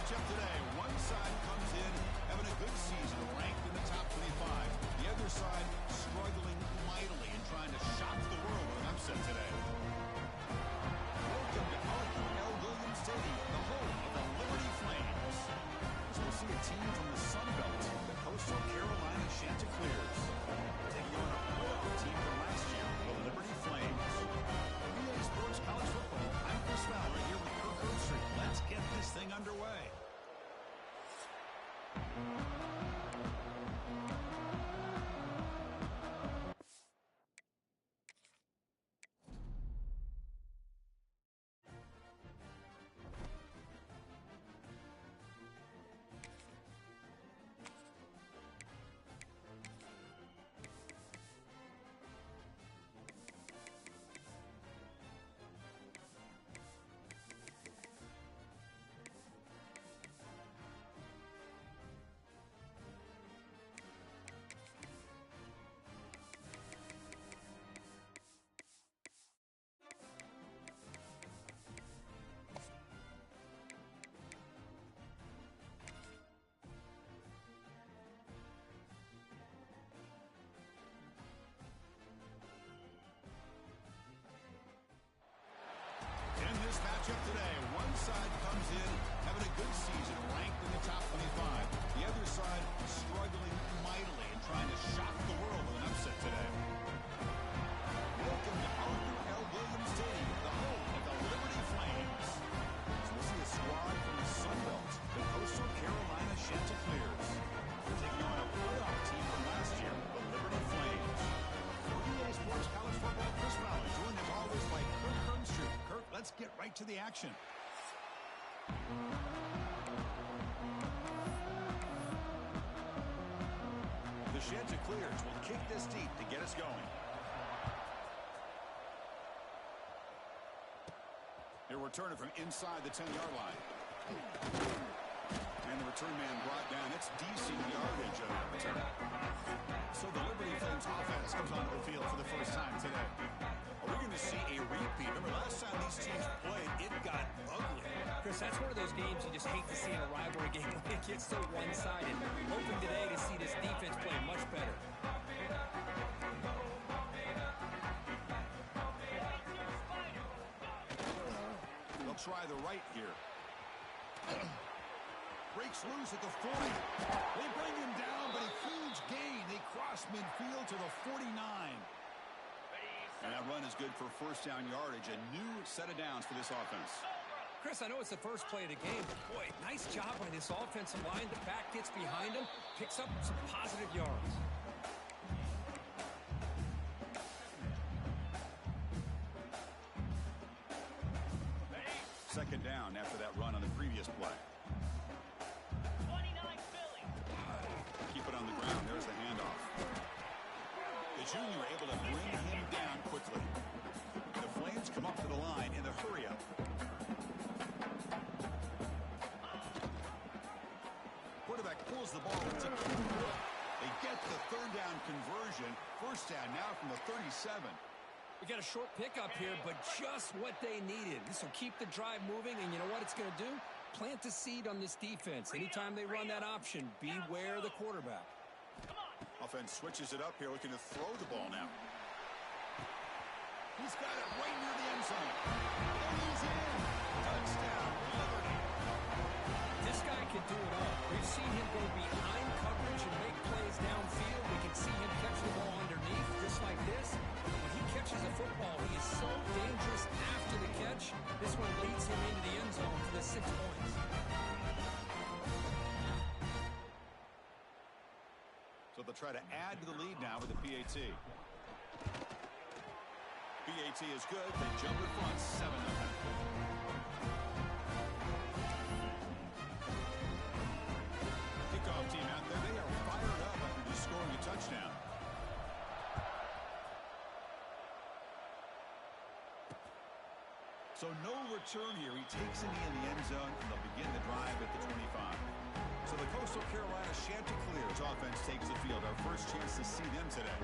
matchup today. One side comes in having a good season, ranked in the top 25. The other side struggling mightily and trying to shock the world with an upset today. Welcome to Arthur L. Williams Stadium, the home of the Liberty Flames. As we'll see a team from the Sun Belt, the Coastal Carolina Chanticleers, taking on a playoff team from last year, the Liberty Flames. EA Sports College Football, I'm Chris Fowler here with Kirk Herbstreit. Let's get this thing underway. This matchup today, one side comes in having a good season, ranked in the top 25. The other side struggling mightily and trying to shock the world with an upset today. Welcome to Arthur L. Williams Stadium, the home of the Liberty Flames. So we'll see a squad from the Sun Belt, the Coastal Carolina Chanticleers, taking on a playoff team from last year, the Liberty Flames. For EA Sports College Football, Chris Fowler, joined as always by Kirk Herbstreit. Kirk, let's get right to the action. The Chanticleers will kick this deep to get us going. They're returning from inside the 10-yard line. And the return man brought down. It's decent yardage of that return. So the Liberty Flames offense comes onto the field for the first time today. Are we going to see a repeat? Remember, last time these teams played, it got ugly. Chris, that's one of those games you just hate to see in a rivalry game when it gets so one-sided. Hoping today to see this defense play much better. They'll try the right here. Breaks loose at the 40. They bring him down, but a huge gain. They cross midfield to the 49. And that run is good for first down yardage. A new set of downs for this offense. Chris, I know it's the first play of the game, but boy, nice job by this offensive line. The back gets behind him, picks up some positive yards. Second down after that run on the previous play. Keep it on the ground. There's the handoff. The junior able to bring him down quickly. The Flames come up to the line in the hurry-up. Quarterback pulls the ball. They get the third down conversion. First down now from the 37. We got a short pickup here, but just what they needed. This will keep the drive moving, and you know what it's going to do? Plant the seed on this defense. Anytime they run that option, beware the quarterback. Offense switches it up here, looking to throw the ball now. He's got it right near the end zone. And he's in. Touchdown, Liberty. This guy can do it all. We've seen him go behind coverage and make plays downfield. We can see him catch the ball underneath, just like this. When he catches a football, he is so dangerous after the catch. This one leads him into the end zone for the 6 points. So they'll try to add to the lead now with the PAT. PAT is good. They jump in front, 7-0. Kickoff team out there. They are fired up after just scoring a touchdown. So no return here. He takes it in the end zone, and they'll begin the drive at the 25. So the Coastal Carolina Chanticleers offense takes the field. Our first chance to see them today.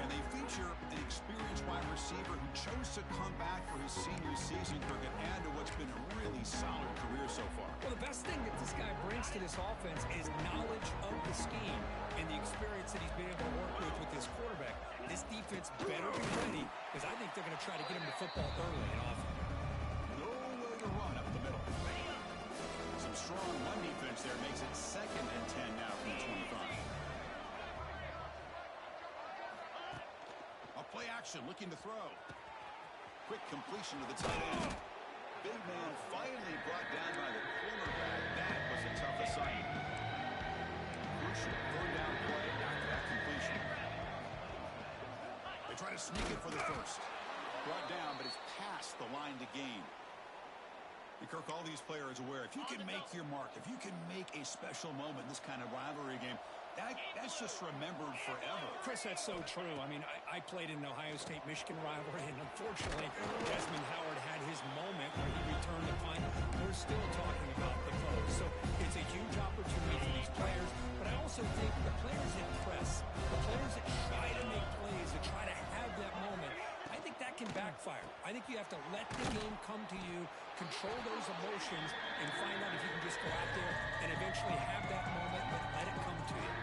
And they feature an experienced wide receiver who chose to come back for his senior season, Kirk, and add to what's been a really solid career so far. Well, the best thing that this guy brings to this offense is knowledge of the scheme and the experience that he's been able to work with his quarterback. This defense better be ready because I think they're going to try to get him the football early and often. Nowhere to run up the middle. Some strong run defense there makes it 2nd and 10 now from the 25. A play action looking to throw. Quick completion to the tight end. Big man finally brought down by the cornerback. That was a tough assignment. Crucial 3rd down play after that completion. They try to sneak it for the first. Brought down, but it's past the line to gain. Kirk, all these players aware, if you can make your mark, if you can make a special moment in this kind of rivalry game, that's just remembered forever. Chris, that's so true. I mean, I played in the Ohio State-Michigan rivalry, and unfortunately, Desmond Howard had his moment where he returned the punt. We're still talking about the close. So it's a huge opportunity for these players, but I also think the players that press, the players that try to make plays, that try to have that moment, I think that can backfire. I think you have to let the game come to you, control those emotions, and find out if you can just go out there and eventually have that moment, but let it come to you.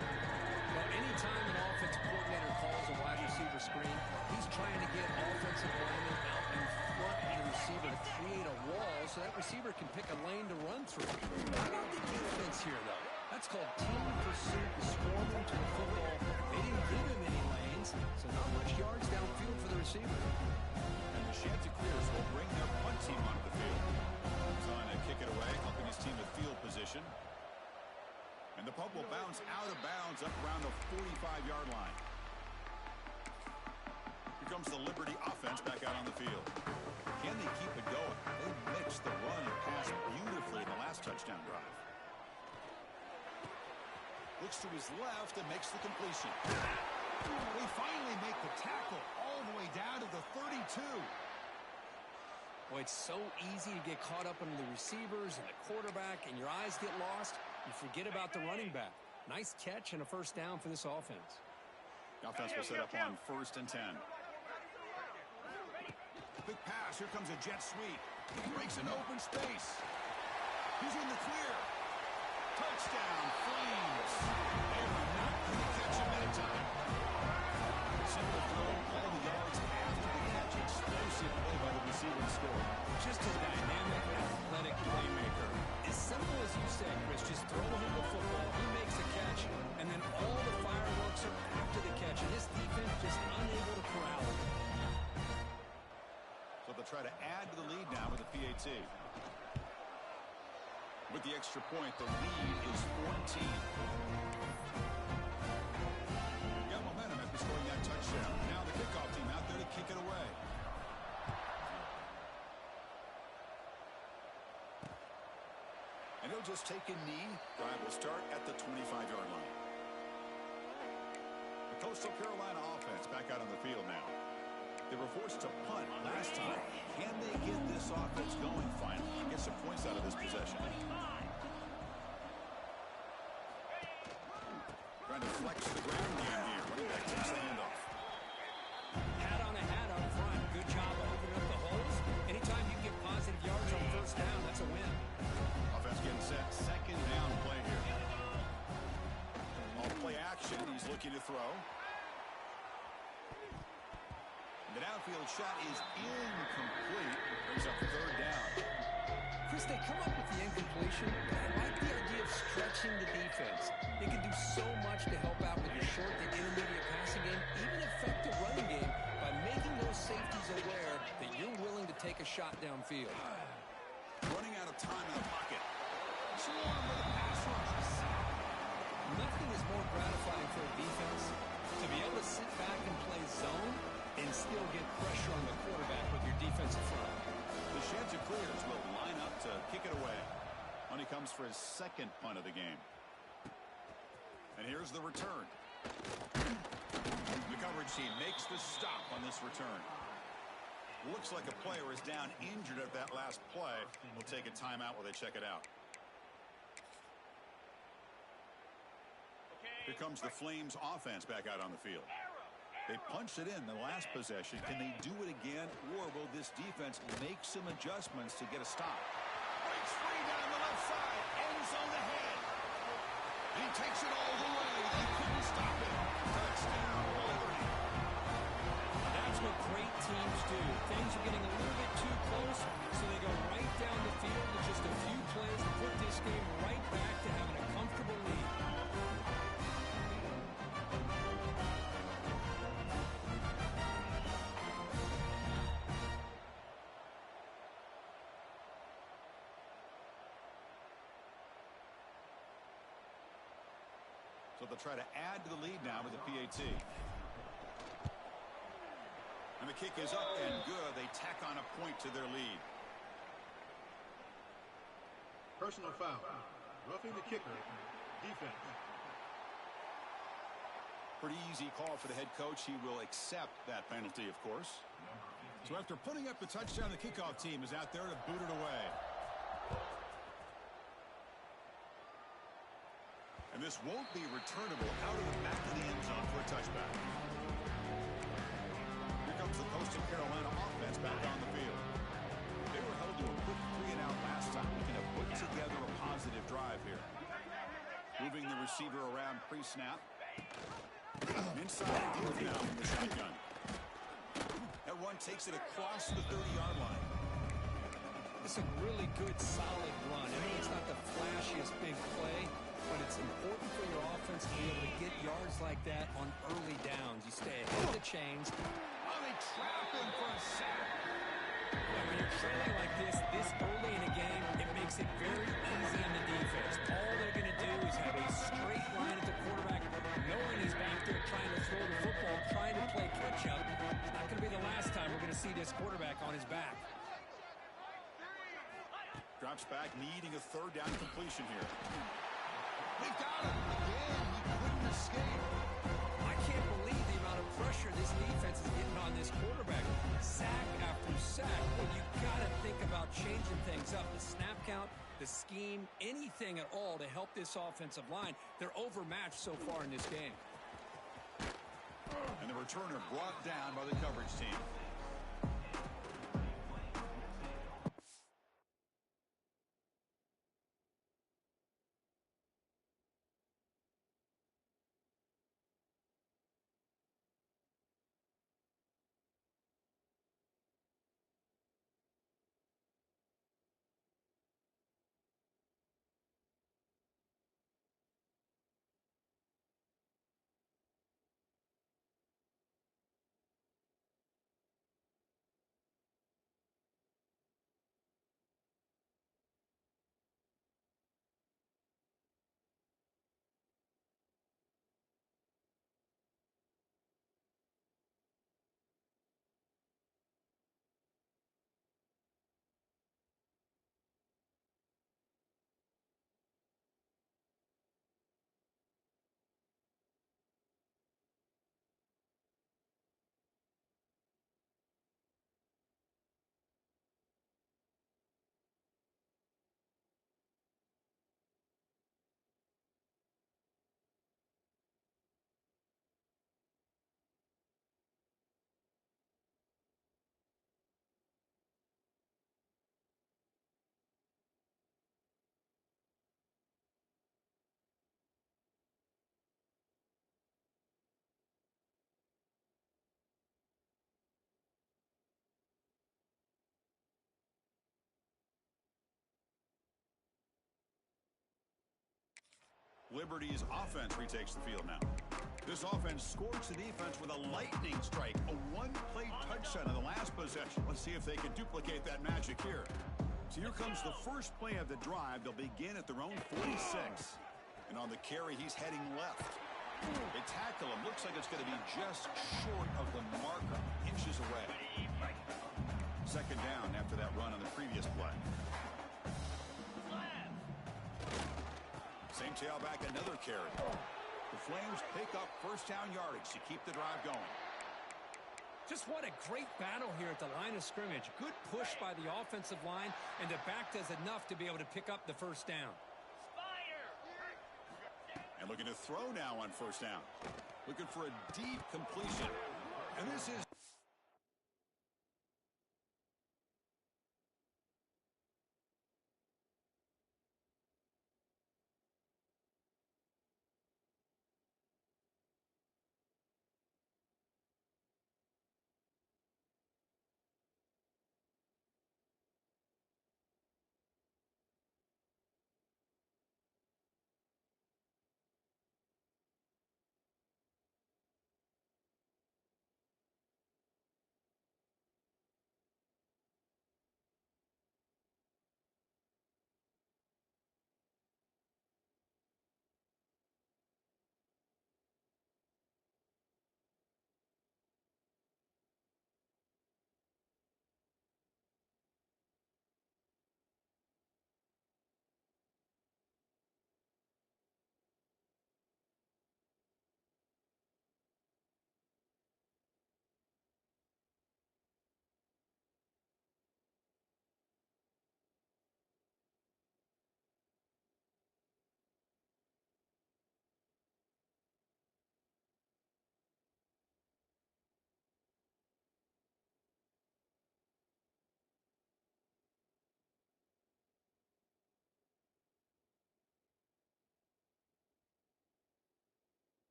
Well, anytime an offensive coordinator calls a wide receiver screen, he's trying to get offensive linemen out in front of the receiver to create a wall so that receiver can pick a lane to run through. How about the defense here, though? That's called team pursuit, swarming to the football. They didn't give him any lanes, so not much yards downfield for the receiver. And the Chanticleers will bring their punt team onto the field. Trying to kick it away, helping his team with field position. And the punt will bounce out of bounds up around the 45-yard line. Here comes the Liberty offense back out on the field. Can they keep it going? They mixed the run and pass beautifully in the last touchdown drive. Looks to his left and makes the completion. They finally make the tackle all the way down to the 32. Boy, it's so easy to get caught up in the receivers and the quarterback, and your eyes get lost. You forget about the running back. Nice catch and a first down for this offense. The offense will set up on 1st and 10. Quick pass. Here comes a jet sweep. He breaks an open space. He's in the clear. Touchdown, Flames. They are not going to catch him at a time. Simple throw, all the yards after the catch. Explosive play by the receiver to score. Just a dynamic, athletic playmaker. As simple as you said, Chris, just throw him the football, he makes a catch, and then all the fireworks are after the catch, and this defense just unable to corral him. So they'll try to add to the lead now with the PAT. With the extra point, the lead is 14. Got momentum after scoring that touchdown. Now the kickoff team out there to kick it away. And he'll just take a knee. Drive will start at the 25-yard line. The Coastal Carolina offense back out on the field now. They were forced to punt last time. Can they get this offense going finally? Get some points out of this possession. Trying to flex the ground game here. Running back takes the handoff. Hat on a hat up front. Good job opening up the holes. Anytime you get positive yards on 1st down, that's a win. Offense getting set. 2nd down play here. All play action. He's looking to throw. The downfield shot is incomplete. Brings up 3rd down. Chris, they come up with the incompletion, but I like the idea of stretching the defense. They can do so much to help out with your short and intermediate passing game, even affect the running game by making those safeties aware that you're willing to take a shot downfield. Running out of time in the pocket. Swarm with a pass rush. Nothing is more gratifying for a defense to be able to sit back and play zone and still get pressure on the quarterback with your defensive front. The Chanticleers will line up to kick it away. When he comes for his 2nd punt of the game. And here's the return. The coverage team makes the stop on this return. Looks like a player is down injured at that last play. We'll take a timeout while they check it out. Here comes the Flames offense back out on the field. They punched it in the last possession. Can they do it again, or will this defense make some adjustments to get a stop? Breaks free down the left side. End zone ahead. takes it all the way. They couldn't stop it. Touchdown, Liberty. That's what great teams do. Things are getting a little bit too close, so they go right down the field with just a few plays to put this game right back to having a comfortable lead. So they'll try to add to the lead now with the PAT. And the kick is up and good. They tack on a point to their lead. Personal foul. Roughing the kicker. Defense. Pretty easy call for the head coach. He will accept that penalty, of course. So after putting up the touchdown, the kickoff team is out there to boot it away. And this won't be returnable out of the back of the end zone for a touchback. Here comes the Coastal Carolina offense back on the field. They were held to a quick 3-and-out last time. Looking to put together a positive drive here. Moving the receiver around pre-snap. Inside deal now from the shotgun. That one takes it across the 30-yard line. It's a really good, solid run. I know it's not the flashiest big play, but it's important for your offense to be able to get yards like that on early downs. You stay ahead of the chains. Oh, they trap him for a sack. When you're trailing like this early in a game, it makes it very easy on the defense. All they're going to do is have a straight line at the quarterback, knowing he's back there trying to throw the football, trying to play catch-up. It's not going to be the last time we're going to see this quarterback on his back. Drops back, needing a third down completion here. They've got him. Again, he couldn't escape. I can't believe the amount of pressure this defense is getting on this quarterback. Sack after sack. Well, you got to think about changing things up. The snap count, the scheme, anything at all to help this offensive line. They're overmatched so far in this game. And the returner brought down by the coverage team. Liberty's offense retakes the field now. This offense scores the defense with a lightning strike, a one-play touchdown in the last possession. Let's see if they can duplicate that magic here. So here comes the first play of the drive. They'll begin at their own 46. And on the carry, he's heading left. They tackle him. Looks like it's going to be just short of the marker, inches away. Second down after that run on the previous play. Same tailback, another carry. The Flames pick up first down yardage to keep the drive going. Just what a great battle here at the line of scrimmage. Good push by the offensive line, and the back does enough to be able to pick up the first down. And looking to throw now on first down. Looking for a deep completion. And this is...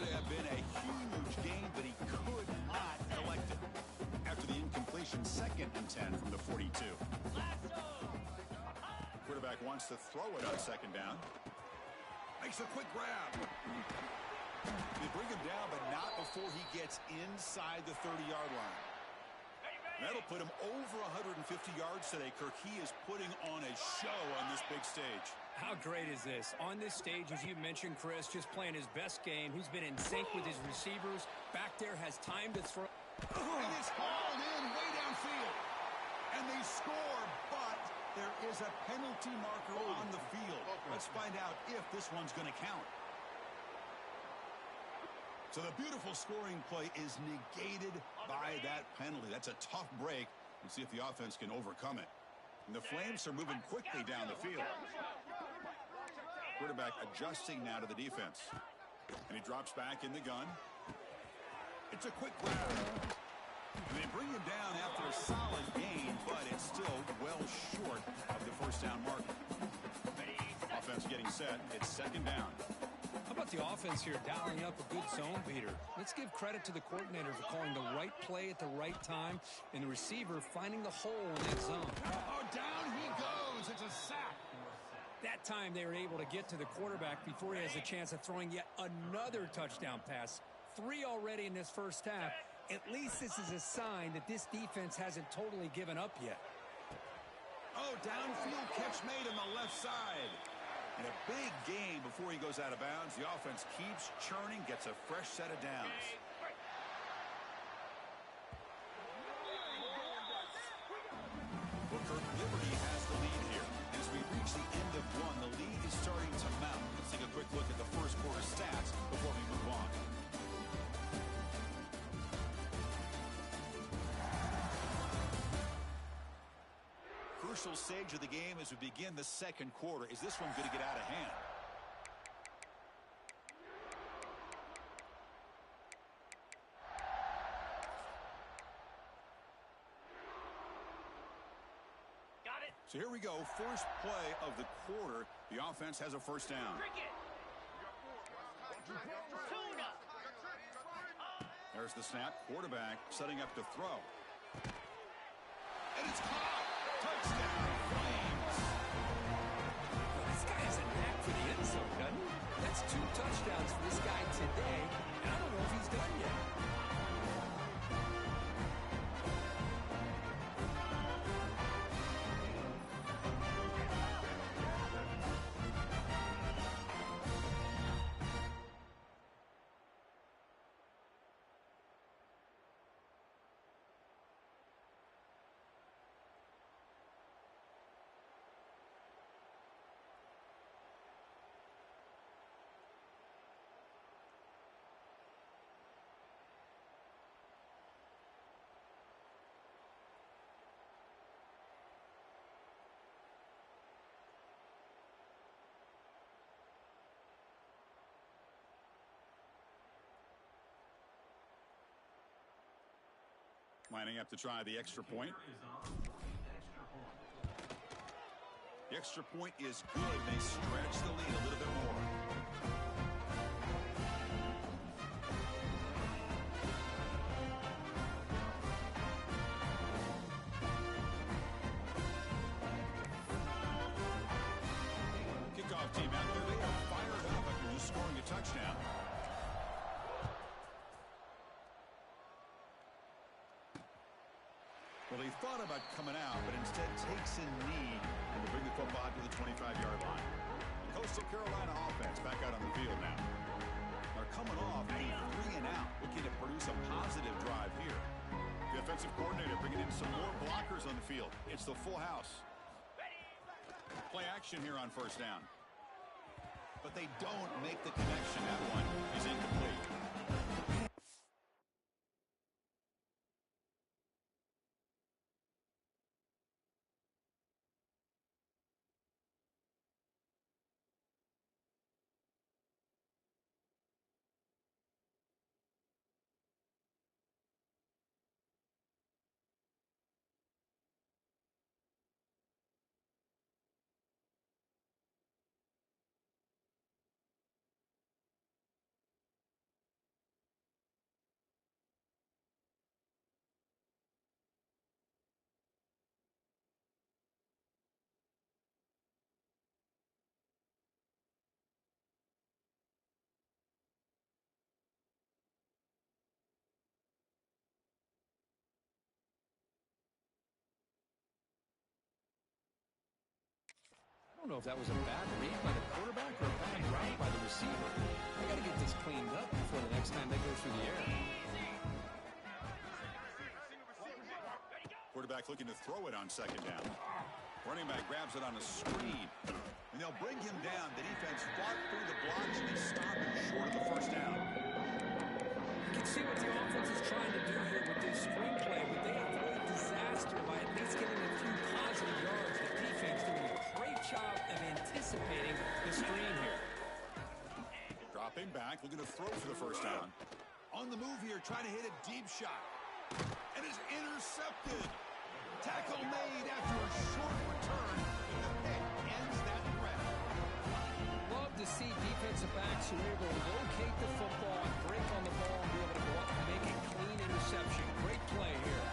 would have been a huge gain, but he could not collect it. After the incompletion, 2nd and 10 from the 42. Quarterback wants to throw it on 2nd down. Makes a quick grab. They bring him down, but not before he gets inside the 30-yard line. That'll put him over 150 yards today, Kirk. He is putting on a show on this big stage. How great is this? On this stage, as you mentioned, Chris, just playing his best game. He's been in sync with his receivers. Back there, has time to throw. And it's hauled in way downfield. And they score, but there is a penalty marker on the field. Let's find out if this one's going to count. So the beautiful scoring play is negated by that penalty. That's a tough break. We'll see if the offense can overcome it. And the Flames are moving quickly down the field. Quarterback adjusting now to the defense. And he drops back in the gun. It's a quick grab. And they bring him down after a solid gain, but it's still well short of the first down mark. Offense getting set. It's 2nd down. How about the offense here dialing up a good zone beater? Let's give credit to the coordinator for calling the right play at the right time and the receiver finding the hole in that zone. Oh, down he goes. It's a sack. That time they were able to get to the quarterback before he has a chance of throwing yet another touchdown pass. 3 already in this first half. At least this is a sign that this defense hasn't totally given up yet. Oh, downfield catch made on the left side. And a big game before he goes out of bounds. The offense keeps churning, gets a fresh set of downs. Well, Kirk, Liberty has the lead here. As we reach the end of one, the lead is starting to mount. Let's take a quick look at the first quarter stats before we move on. Crucial stage of the game as we begin the second quarter. Is this one going to get out of hand? Got it. So here we go. First play of the quarter. The offense has a first down. Cricket. Tuna. There's the snap. Quarterback setting up to throw. And it's caught. Touchdown, Flames. Well, this guy has a knack for the end zone, doesn't he? That's 2 touchdowns for this guy today, and I don't know if he's done yet. Lining up to try the extra point. The extra point is good. They stretch the lead a little bit more. Kickoff team out there. They are fired up after just scoring a touchdown. Well, he thought about coming out, but instead takes a knee and will bring the football to the 25-yard line. The Coastal Carolina offense back out on the field now. They're coming off a 3-and-out, looking to produce a positive drive here. The offensive coordinator bringing in some more blockers on the field. It's the full house. Play action here on first down. But they don't make the connection. That one is incomplete. I don't know if that was a bad read by the quarterback or a bad route by the receiver. They got to get this cleaned up before the next time they go through the air. Quarterback looking to throw it on second down. Running back grabs it on a screen. And they'll bring him down. The defense fought through the blocks and they stop him short of the first down. You can see what the offense is trying to do here with this screenplay, but they avoid disaster by at least getting a few positive yards. The defense doing a great job of anticipating the screen here. Dropping back, looking to throw for the first down. On the move here, trying to hit a deep shot. And is intercepted. Tackle made after a short return. And the pick ends that threat. Love to see defensive backs who are able to locate the football and break on the ball and be able to go up and make a clean interception. Great play here.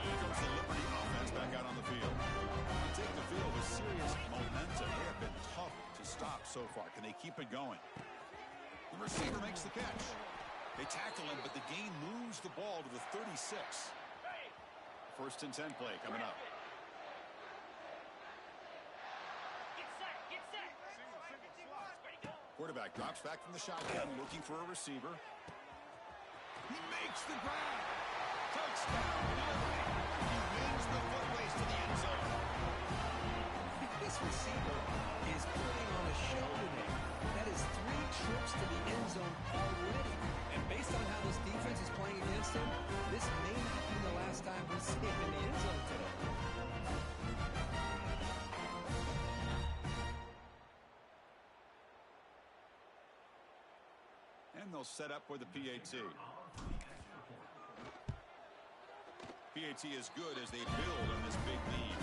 Here comes the Liberty offense back out on the field. They take the field with serious momentum. They have been tough to stop so far. Can they keep it going? The receiver makes the catch. They tackle him, but the gain moves the ball to the 36. First and 10 play coming up. Get set. Ready, go. Quarterback drops back from the shotgun, looking for a receiver. He makes the grab. Touchdown, Liberty. He wins the foot race to the end zone. This receiver is putting on a show today. That is 3 trips to the end zone already. And based on how this defense is playing against him, this may not be the last time we see him in the end zone today. And they'll set up for the PAT. PAT is good as they build on this big lead.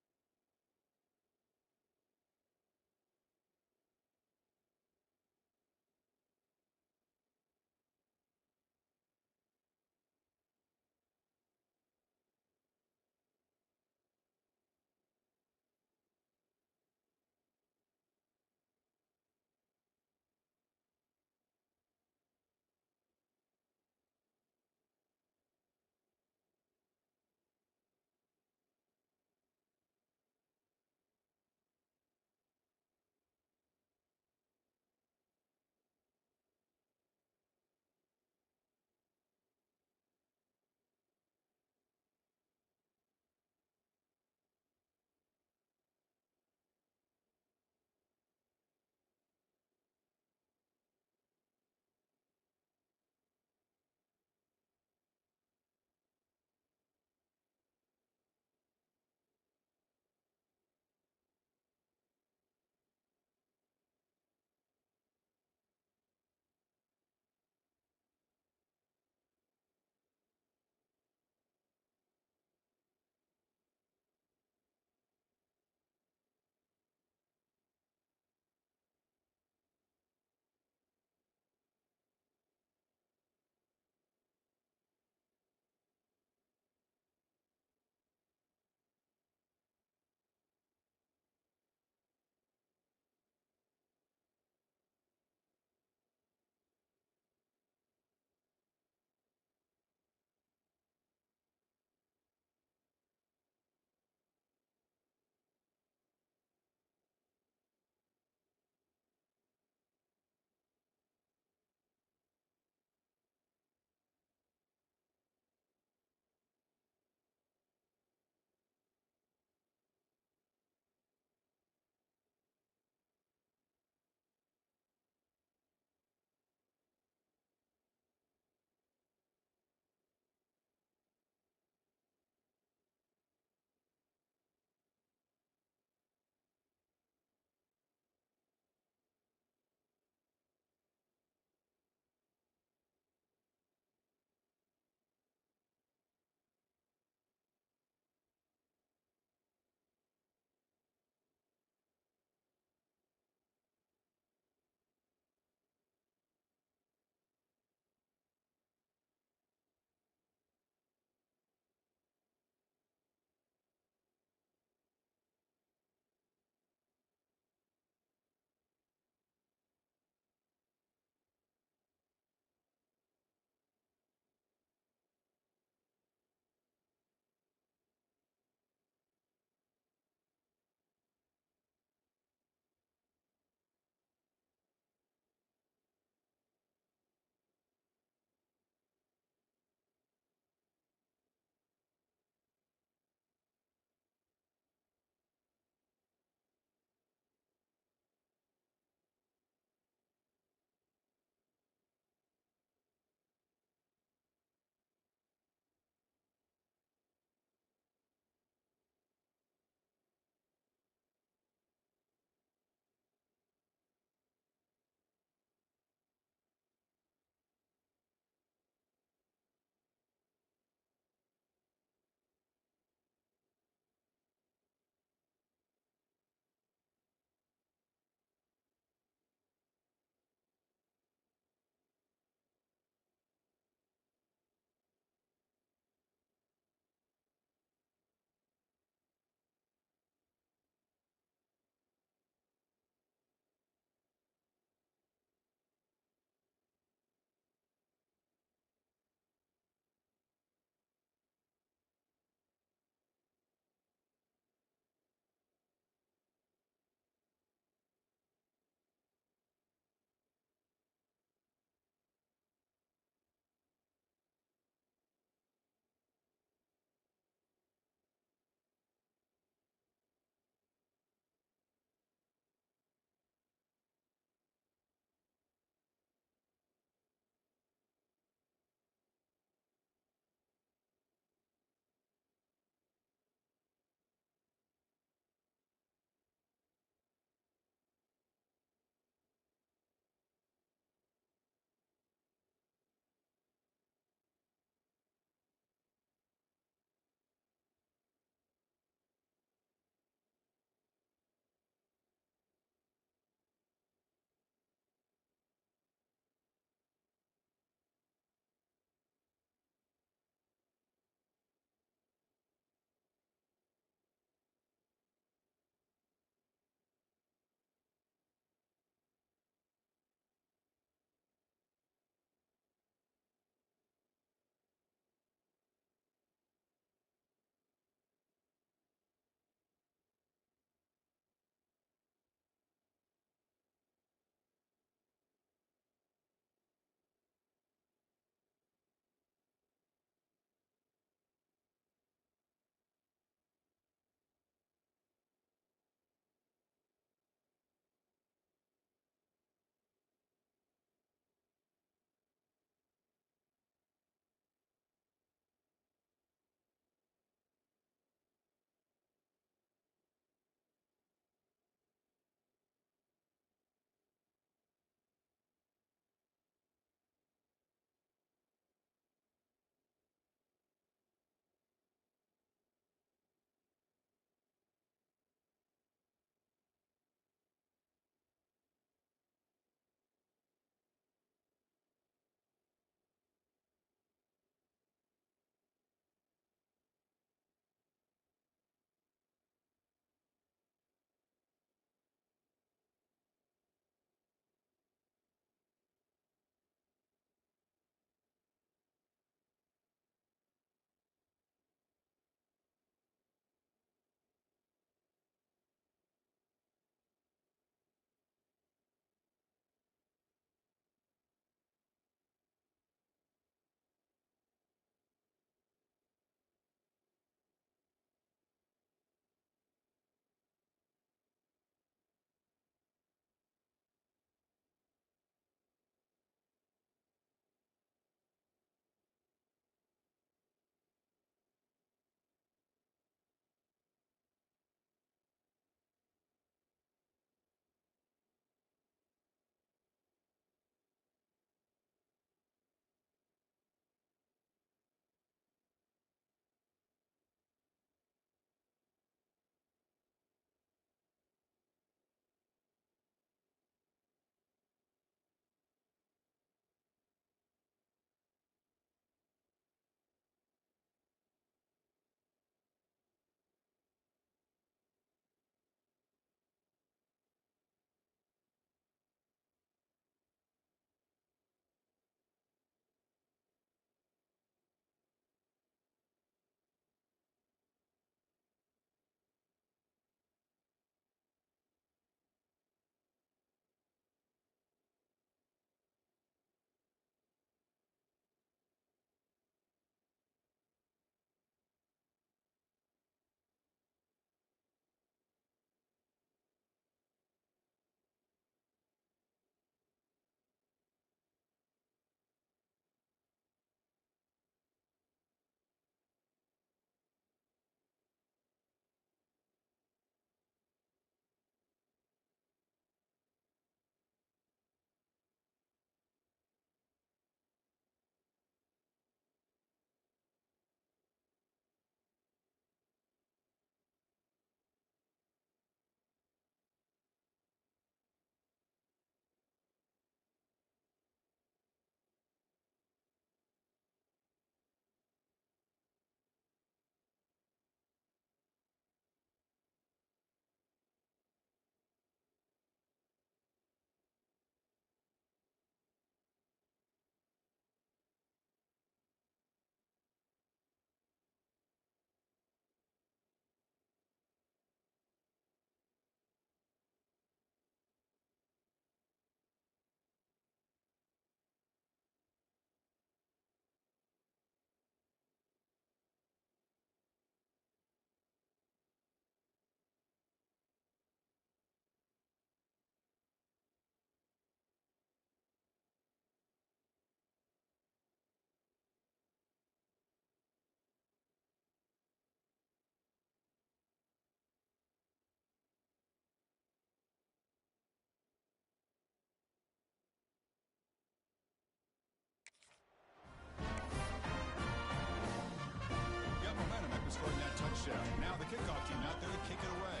touchdown. Now the kickoff team out there to kick it away.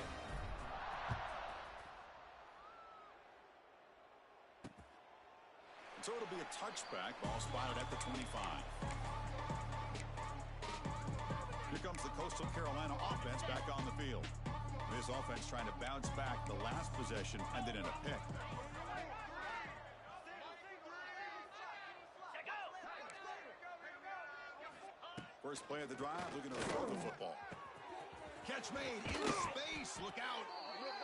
So it'll be a touchback. Ball spotted at the 25. Here comes the Coastal Carolina offense back on the field. This offense trying to bounce back. The last possession ended in a pick. First play of the drive, looking to throw the football. Catch made in space. Look out.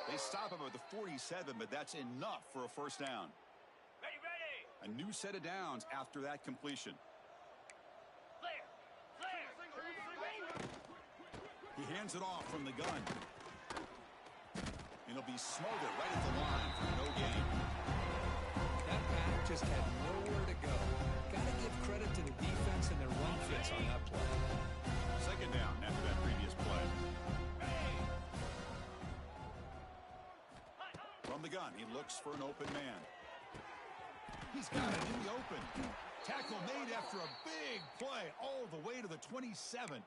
They stop him at the 47, but that's enough for a first down. A new set of downs after that completion. He hands it off from the gun. And he'll be smothered right at the line for no gain. That back just had nowhere to go. Got to give credit to the defense and their run fits on that play. Second down after that previous play. From the gun, he looks for an open man. He's got it in the open. Tackle made after a big play all the way to the 27.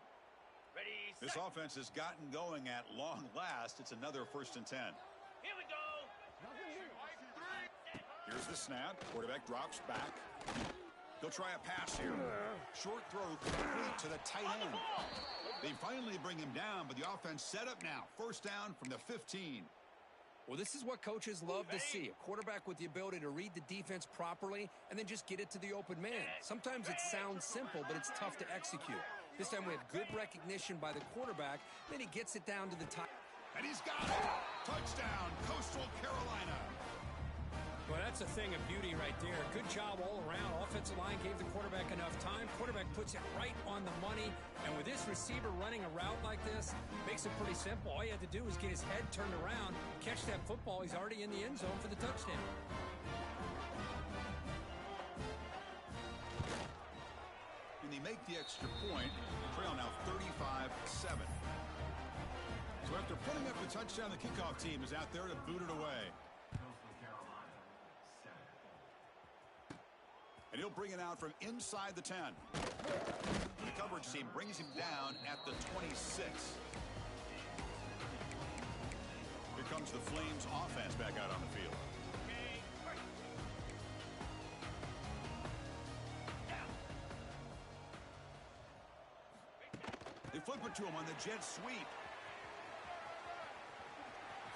This offense has gotten going at long last. It's another 1st and 10. Here we go. Here's the snap. Quarterback drops back. He'll try a pass here. Short throw complete to the tight end. They finally bring him down, but the offense set up now. First down from the 15. Well, this is what coaches love to see. A quarterback with the ability to read the defense properly and then just get it to the open man. Sometimes it sounds simple, but it's tough to execute. This time we have good recognition by the quarterback. Then he gets it down to the top. And he's got it. Touchdown, Coastal Carolina. Well, that's a thing of beauty right there. Good job all around. Offensive line gave the quarterback enough time. Quarterback puts it right on the money. And with this receiver running a route like this, makes it pretty simple. All you had to do was get his head turned around, catch that football. He's already in the end zone for the touchdown. And they make the extra point. Trail now 35-7. So after putting up the touchdown, the kickoff team is out there to boot it away. And he'll bring it out from inside the 10. The coverage team brings him down at the 26. Here comes the Flames offense back out on the field. They flip it to him on the jet sweep.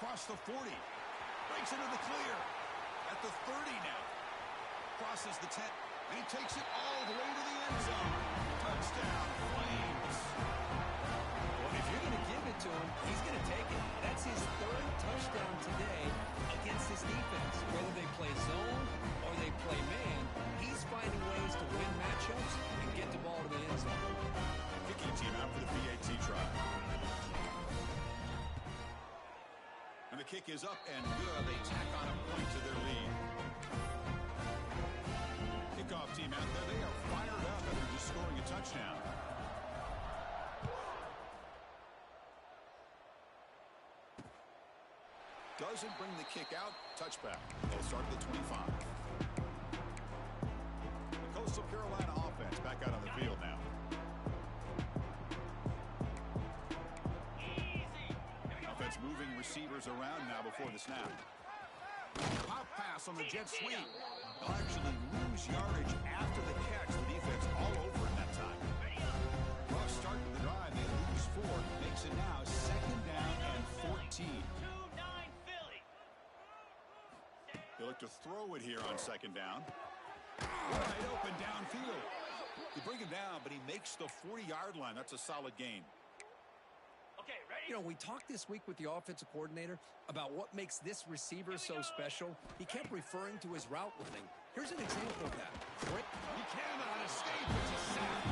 Across the 40. Breaks into the clear. At the 30 now. Crosses the 10. And he takes it all the way to the end zone. Touchdown, Flames. Well, if you're going to give it to him, he's going to take it. That's his 3rd touchdown today against this defense. Whether they play zone or they play man, he's finding ways to win matchups and get the ball to the end zone. Kicking team out for the PAT try. And the kick is up and good. They tack on a point to their lead. Kickoff team out there, they are fired up after just scoring a touchdown. Doesn't bring the kick out. Touchback. They'll start at the 25. The Coastal Carolina offense back out on the field now. Offense moving receivers around now before the snap. Pop pass on the jet sweep. They'll actually lose yardage after the catch. The defense all over in that time. Rough start to the drive. They lose 4. Makes it now 2nd down and 14. They look to throw it here on 2nd down. Wide open downfield. They bring him down, but he makes the 40-yard line. That's a solid gain. You know, we talked this week with the offensive coordinator about what makes this receiver so special. He kept referring to his route running. Here's an example of that. He cannot escape. It's a sack.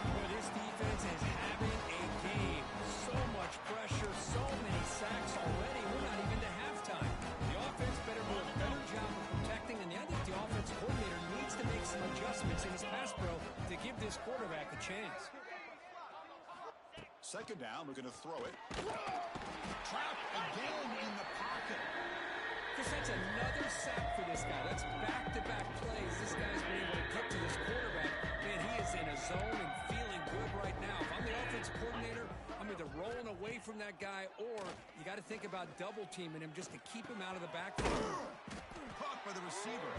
Well, this defense is having a game. So much pressure, so many sacks already. We're not even to halftime. The offense better do a better job of protecting, and I think the offensive coordinator needs to make some adjustments in his pass pro to give this quarterback a chance. 2nd down, we're going to throw it. Trap again in the pocket. Because that's another sack for this guy. That's back-to-back plays. This guy's been able to get to this quarterback. Man, he is in a zone and feeling good right now. If I'm the offensive coordinator, I'm either rolling away from that guy or you got to think about double teaming him just to keep him out of the backfield. Caught by the receiver.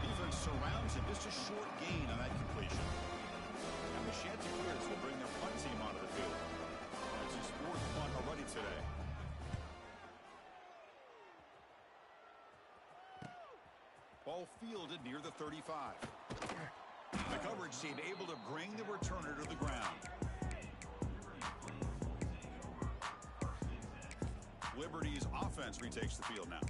Defense surrounds him. Just a short gain on that completion. And the Chanticleers will bring their punt team onto the field. That's his fourth punt already today. Ball fielded near the 35. The coverage team able to bring the returner to the ground. Liberty's offense retakes the field now.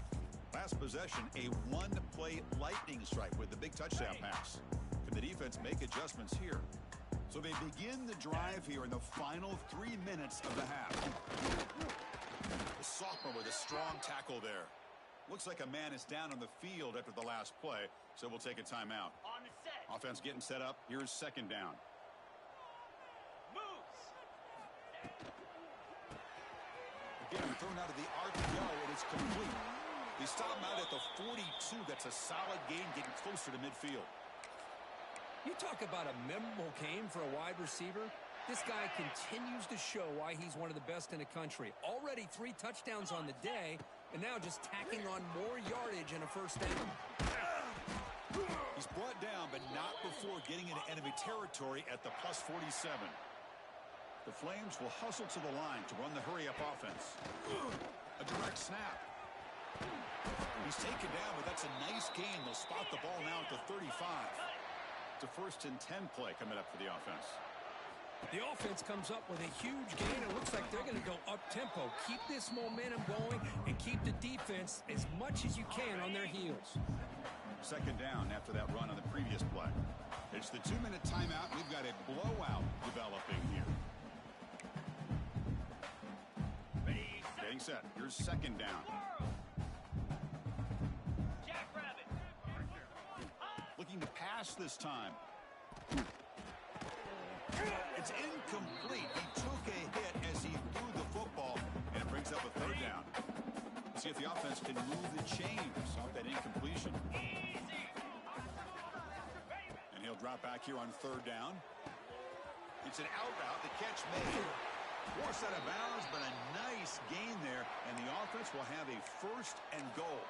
Last possession, a one-play lightning strike with the big touchdown pass. Can the defense make adjustments here? So they begin the drive here in the final 3 minutes of the half. The sophomore with a strong tackle there. Looks like a man is down on the field after the last play, so we'll take a timeout. On the set. Offense getting set up. Here's second down. Moves. Again, thrown out of the RPO, and it's complete. They stop him out at the 42. That's a solid gain, getting closer to midfield. You talk about a memorable game for a wide receiver. This guy continues to show why he's one of the best in the country. Already 3 touchdowns on the day, and now just tacking on more yardage and a first down. He's brought down, but not before getting into enemy territory at the plus 47. The Flames will hustle to the line to run the hurry-up offense. A direct snap. He's taken down, but that's a nice gain. They'll spot the ball now at the 35. It's a 1st and 10 play coming up for the offense. The offense comes up with a huge gain. It looks like they're going to go up-tempo. Keep this momentum going and keep the defense as much as you can on their heels. Second down after that run on the previous play. It's the 2-minute timeout. We've got a blowout developing here. Ready, set. Getting set. Here's second down. Jackrabbit. Looking to pass this time. It's incomplete. He took a hit as he threw the football, and it brings up a third down. Let's see if the offense can move the chains off that incompletion. Easy. And he'll drop back here on third down. It's an out route. The catch made. Forced out of bounds, but a nice gain there, and the offense will have a 1st and goal.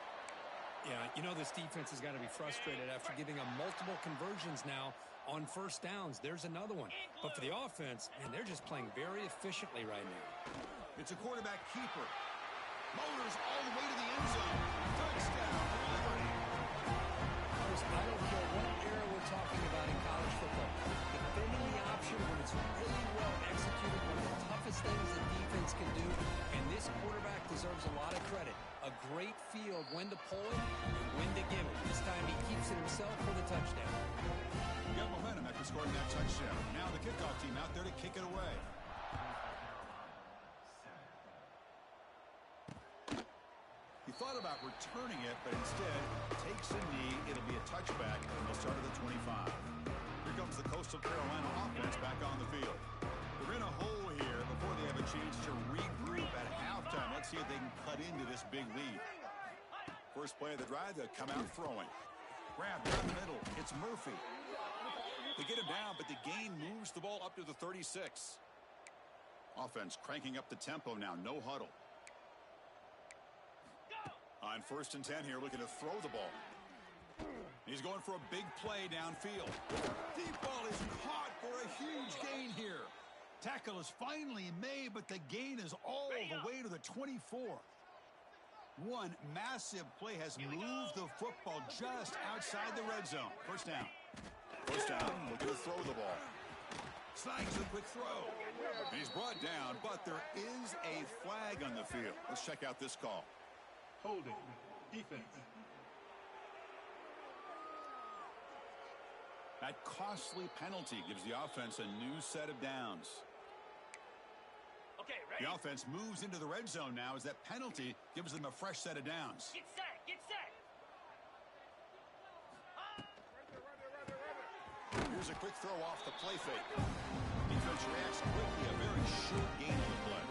Yeah, you know this defense has got to be frustrated after giving them multiple conversions now on first downs. There's another one. But for the offense, man, they're just playing very efficiently right now. It's a quarterback keeper. Motors all the way to the end zone. Touchdown, Liberty. I don't care what era we're talking about in college football. Defending the option when it's really well executed, one of the toughest things the defense can do, and this quarterback deserves a lot of credit. A great field when to pull it and when to give it. This time he keeps it himself for the touchdown. Got momentum after scoring that touchdown. Now the kickoff team out there to kick it away. He thought about returning it, but instead takes a knee. It'll be a touchback, and they'll start at the 25. Here comes the Coastal Carolina offense back on the field. They're in a hole here before they have a chance to regroup at halftime. Let's see if they can cut into this big lead. First play of the drive, they'll come out throwing. Grab down the middle. It's Murphy. They get him down, but the gain moves the ball up to the 36. Offense cranking up the tempo now. No huddle. On 1st and 10 here, looking to throw the ball. He's going for a big play downfield. Deep ball is caught for a huge gain here. Tackle is finally made, but the gain is all the way to the 24. One massive play has moved the football just outside the red zone. First down. First down, looking to throw the ball. Snags a quick throw. And he's brought down, but there is a flag on the field. Let's check out this call. Holding. Defense. That costly penalty gives the offense a new set of downs. Okay, ready. The offense moves into the red zone now as that penalty gives them a fresh set of downs. Get set. Get set. Here's a quick throw off the play fake. Defense reacts quickly. A very short gain on the play.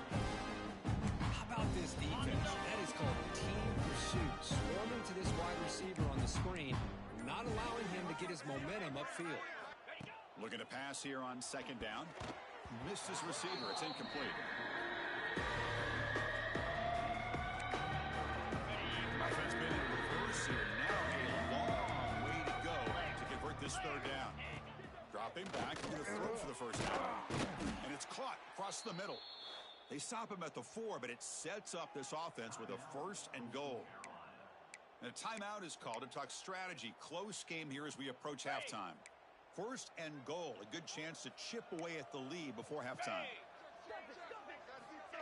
How about this defense? That is called team pursuit. Swarming to this wide receiver on the screen, not allowing him to get his momentum upfield. Looking to pass here on second down. Missed his receiver. It's incomplete. Offense been in reverse here. Now a long way to go to convert this third down. Dropping back into the throw for the first down. And it's caught across the middle. They stop him at the 4, but it sets up this offense with a 1st and goal. And a timeout is called to talk strategy. Close game here as we approach halftime. 1st and goal. A good chance to chip away at the lead before halftime.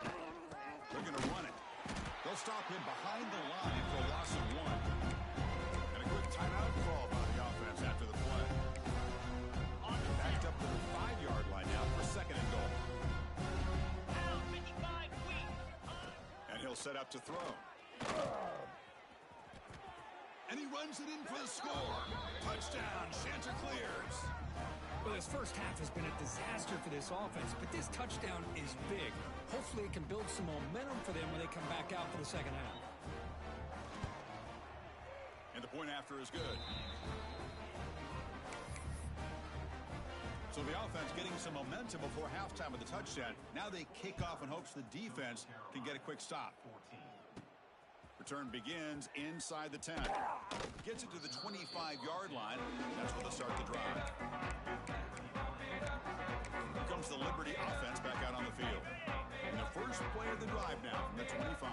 They're going to run it. They'll stop him behind the line for a loss of 1. And a quick timeout call by the offense after the play. Backed up to the 5-yard line now for 2nd and goal. And he'll set up to throw. And he runs it in for the score. Touchdown, Chanticleers. Well, this first half has been a disaster for this offense, but this touchdown is big. Hopefully it can build some momentum for them when they come back out for the second half. And the point after is good. So the offense getting some momentum before halftime with the touchdown. Now they kick off in hopes the defense can get a quick stop. Return begins inside the 10. Gets it to the 25-yard line. That's where they'll start the drive. Here comes the Liberty offense back out on the field. And the first play of the drive now from the 25.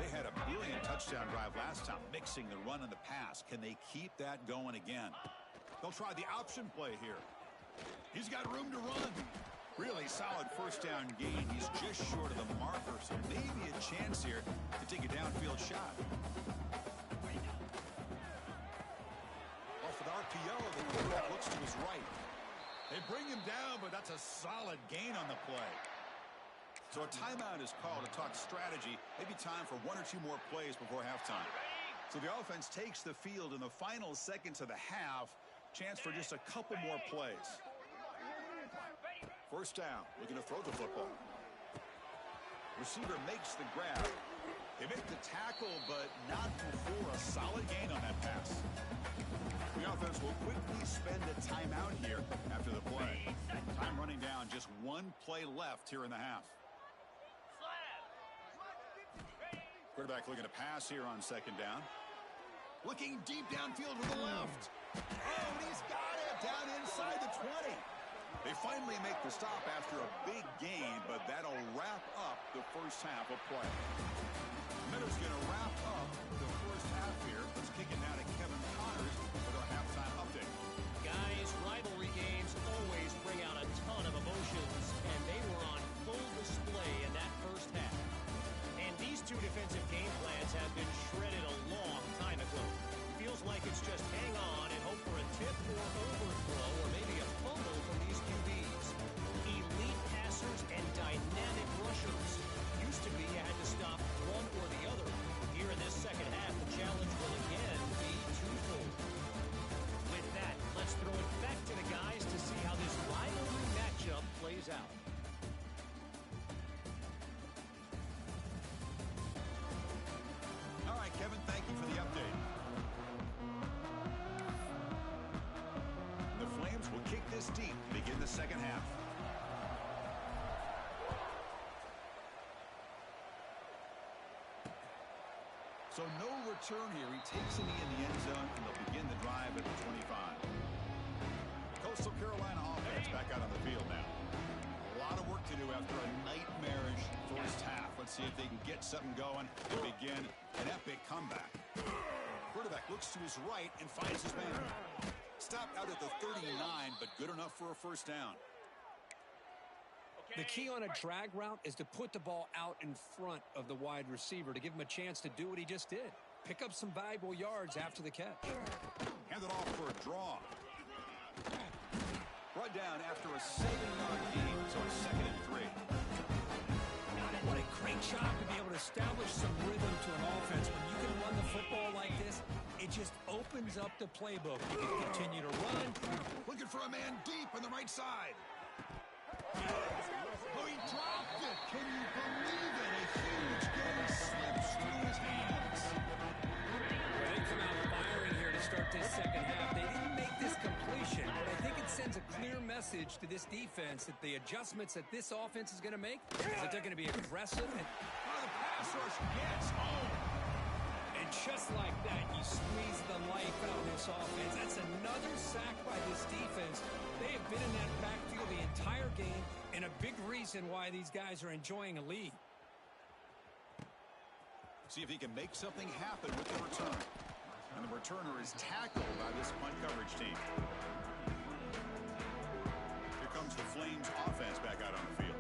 They had a brilliant touchdown drive last time, mixing the run and the pass. Can they keep that going again? They'll try the option play here. He's got room to run. Really solid first down gain. He's just short of the marker, so maybe a chance here to take a downfield shot. Off with RPO, the quarterback looks to his right. They bring him down, but that's a solid gain on the play. So a timeout is called to talk strategy. Maybe time for 1 or 2 more plays before halftime. So the offense takes the field in the final seconds of the half. Chance for just a couple more plays. First down, looking to throw the football. Receiver makes the grab. They make the tackle, but not before a solid gain on that pass. The offense will quickly spend a timeout here after the play. Time running down, just 1 play left here in the half. Quarterback looking to pass here on 2nd down. Looking deep downfield to the left. Oh, and he's got it down inside the 20. They finally make the stop after a big gain, but that'll wrap up the first half of play. Miller's going to wrap up the first half here. Let's kick it now to Kevin Connors with our halftime update. Guys, rivalry games always bring out a ton of emotions, and they were on full display in that first half. And these 2 defensive game plans have been shredded a long time ago. Feels like it's just hang on and hope for a tip or overthrow or maybe a fumble from these QBs. Elite passers and dynamic rushers. Used to be you had to stop one or the other. Here in this second half, the challenge will again be twofold. With that, let's throw it back to the guys to see how this rivalry matchup plays out. All right, Kevin, thank you for the update. The Flames will kick this deep to begin the second half. So no return here. He takes a knee in the end zone, and they'll begin the drive at the 25. Coastal Carolina offense back out on the field now. A lot of work to do after a nightmarish first half. Let's see if they can get something going and begin an epic comeback. Quarterback looks to his right and finds his man. Stopped out at the 39, but good enough for a first down. The key on a drag route is to put the ball out in front of the wide receiver to give him a chance to do what he just did. Pick up some valuable yards after the catch. Hand it off for a draw. Brought down after a 7-yard gain, so it's 2nd and 3. What a great job to be able to establish some rhythm to an offense. When you can run the football like this, it just opens up the playbook. You can continue to run. Looking for a man deep on the right side. Oh, he dropped it. Can you believe it? A huge gain slips through his hands. Well, they come out firing here to start this second half. They didn't make this completion, but I think it sends a clear message message to this defense that the adjustments that this offense is going to make is that they're going to be aggressive. And the pass rush gets home. And just like that, you squeeze the life out of this offense. That's another sack by this defense. They have been in that backfield the entire game, and a big reason why these guys are enjoying a lead. See if he can make something happen with the return. And the returner is tackled by this punt coverage team. Here comes the Flames offense back out on the field.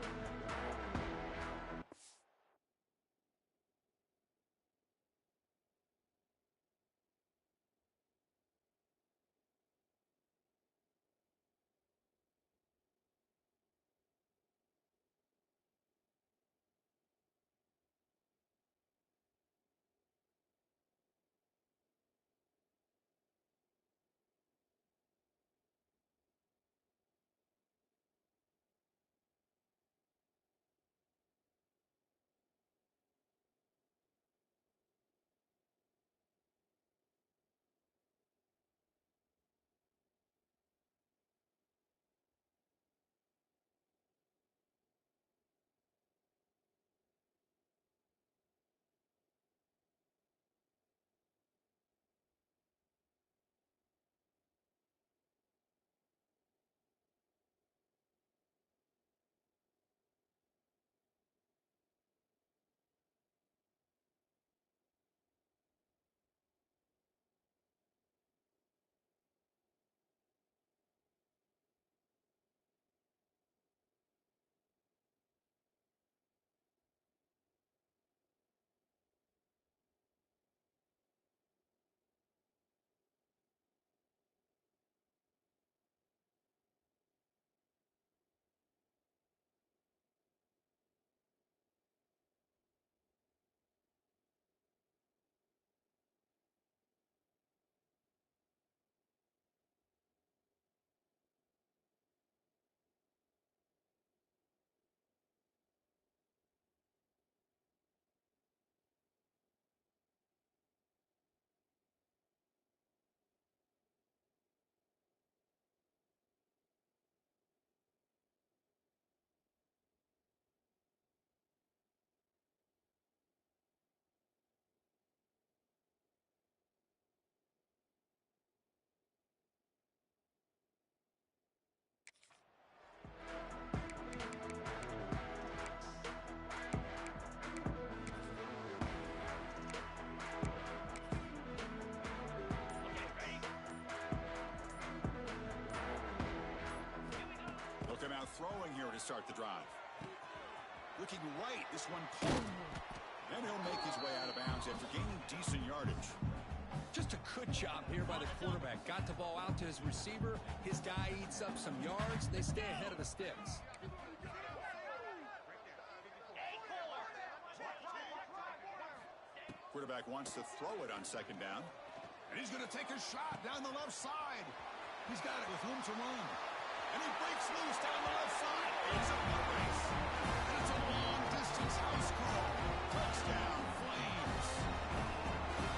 Throwing here to start the drive. Looking right, this one caught. And he'll make his way out of bounds after gaining decent yardage. Just a good job here by the quarterback. Got the ball out to his receiver. His guy eats up some yards. They stay ahead of the sticks. Quarterback wants to throw it on second down. And he's going to take a shot down the left side. He's got it with room to run. And he breaks loose down the left side. It's a foot race. And it's a long-distance house call. Touchdown, Flames.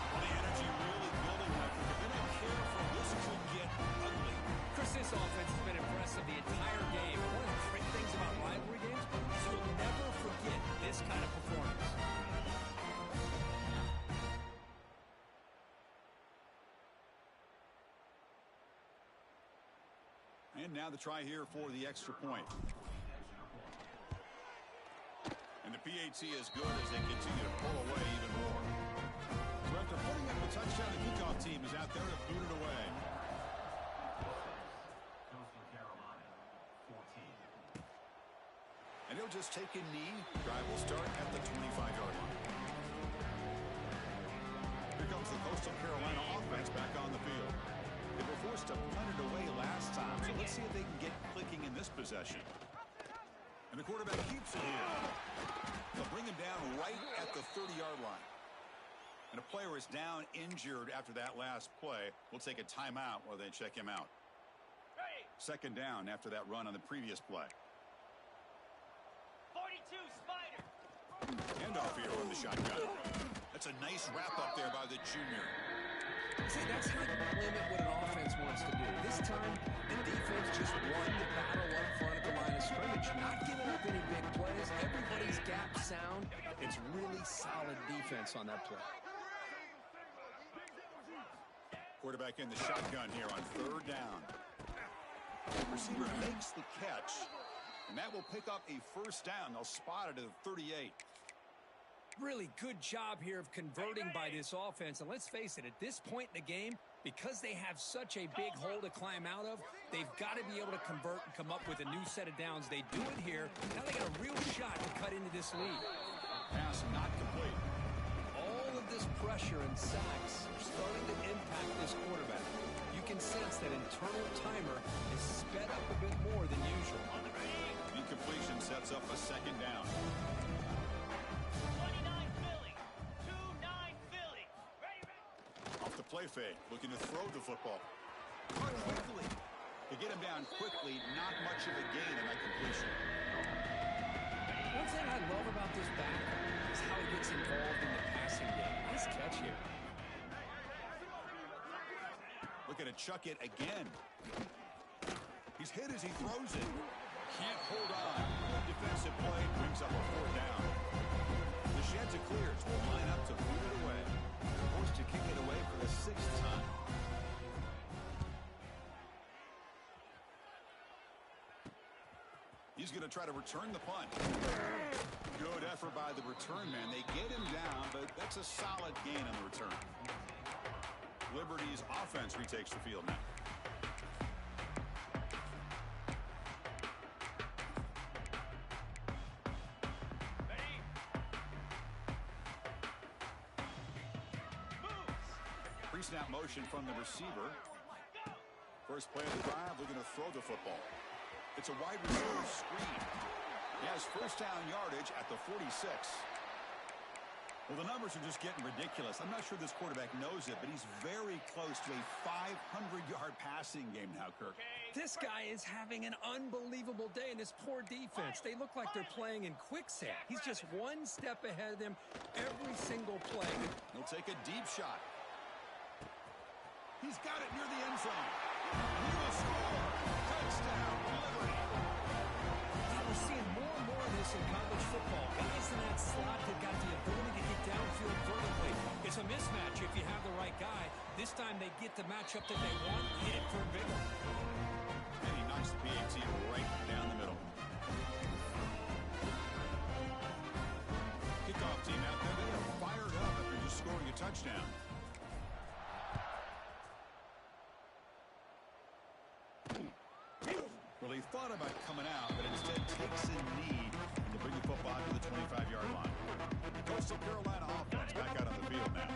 Well, the energy really building up. If they don't care for this could get ugly. Chris, this offense has been impressive the entire game. One of the great things about rivalry games is you'll never forget this kind of performance. And now the try here for the extra point. And the PAT is good as they continue to pull away even more. So after putting up a touchdown, the kickoff team is out there to boot it away. And he'll just take a knee. Drive will start at the 25-yard line. Here comes the Coastal Carolina offense back on the field. They were forced to punt it away last time, so let's see if they can get clicking in this possession. And the quarterback keeps it here. They'll bring him down right at the 30-yard line. And a player is down injured after that last play. We'll take a timeout while they check him out. Second down after that run on the previous play. 42, Spider. Handoff here from the shotgun. That's a nice wrap up there by the junior. See, that's how you limit what an offense wants to do. This time, the defense just won the battle up front at the line of scrimmage, not giving up any big plays. Everybody's gap sound. It's really solid defense on that play. Quarterback in the shotgun here on third down. Receiver makes the catch, and that will pick up a first down. They'll spot it at the 38. Really good job here of converting by this offense. And let's face it, at this point in the game, because they have such a big hole to climb out of, they've got to be able to convert and come up with a new set of downs. They do it here. Now they got a real shot to cut into this lead. Pass not complete. All of this pressure and sacks are starting to impact this quarterback. You can sense that internal timer is sped up a bit more than usual. Incompletion sets up a second down. 29 Philly. 2-9 Philly. Ready. Off the play fake, looking to throw the football. Quickly. To get him down quickly, not much of a gain in that completion. One thing I love about this back is how he gets involved in the passing game. Nice catch here. Looking to chuck it again. He's hit as he throws it. Can't hold on. Good defensive play brings up a fourth down. The Chanticleers will line up to boot it away. Forced to kick it away for the sixth time. He's going to try to return the punt. Good effort by the return man. They get him down, but that's a solid gain on the return. Liberty's offense retakes the field now. Ready. Moves. Pre-snap motion from the receiver. First play of the drive, looking to throw the football. It's a wide receiver screen. He has first down yardage at the 46. Well, the numbers are just getting ridiculous. I'm not sure this quarterback knows it, but he's very close to a 500-yard passing game now, Kirk. This guy is having an unbelievable day in this poor defense. They look like they're playing in quicksand. He's just one step ahead of them every single play. He'll take a deep shot. He's got it near the end zone. He will score. Touchdown, Liberty. Yeah, we're seeing more and more of this in college football. Guys in that slot that got the ability to get downfield vertically. It's a mismatch if you have the right guy. This time they get the matchup that they want, hit it for a big one. And he knocks the PAT right down the middle. Kickoff team out there. They are fired up after just scoring a touchdown. Well, he thought about coming out, but instead takes a knee to bring the football to the 25-yard line. Coastal Carolina offense back out on the field now.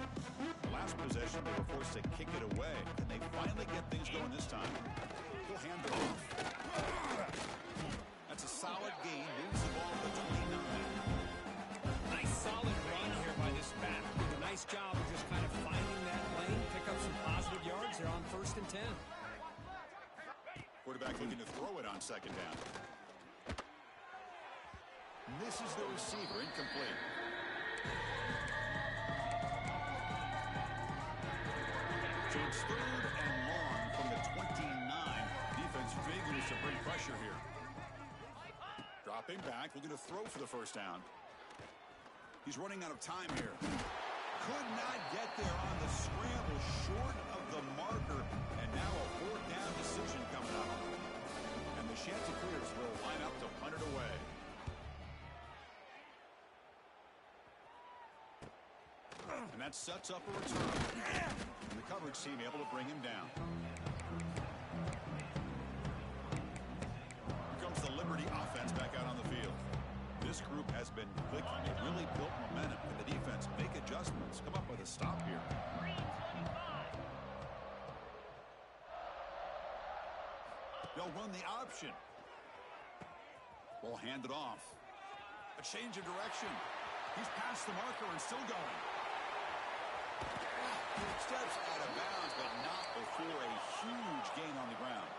The last possession, they were forced to kick it away. Can they finally get things going this time? He'll hand it off. That's a solid gain. Moves the ball to the 29. Nice solid run here by this back. Did a nice job of just kind of finding that lane, pick up some positive yards. They're on 1st and 10. Quarterback looking to throw it on second down. Misses the receiver, incomplete. So it's 3rd and long from the 29. Defense figures to bring pressure here. Dropping back, looking to throw for the first down. He's running out of time here. Could not get there on the scramble, short of the marker, and now a 4th down decision coming up. And the Chanticleers will line up to punt it away. And that sets up a return. And the coverage team able to bring him down. Here comes the Liberty offense back out on the field. This group has been clicking. It really built momentum. Can the defense make adjustments? Come up with a stop here. 3-25. They'll run the option. We'll hand it off. A change of direction. He's past the marker and still going. Steps out of bounds, but not before a huge gain on the ground.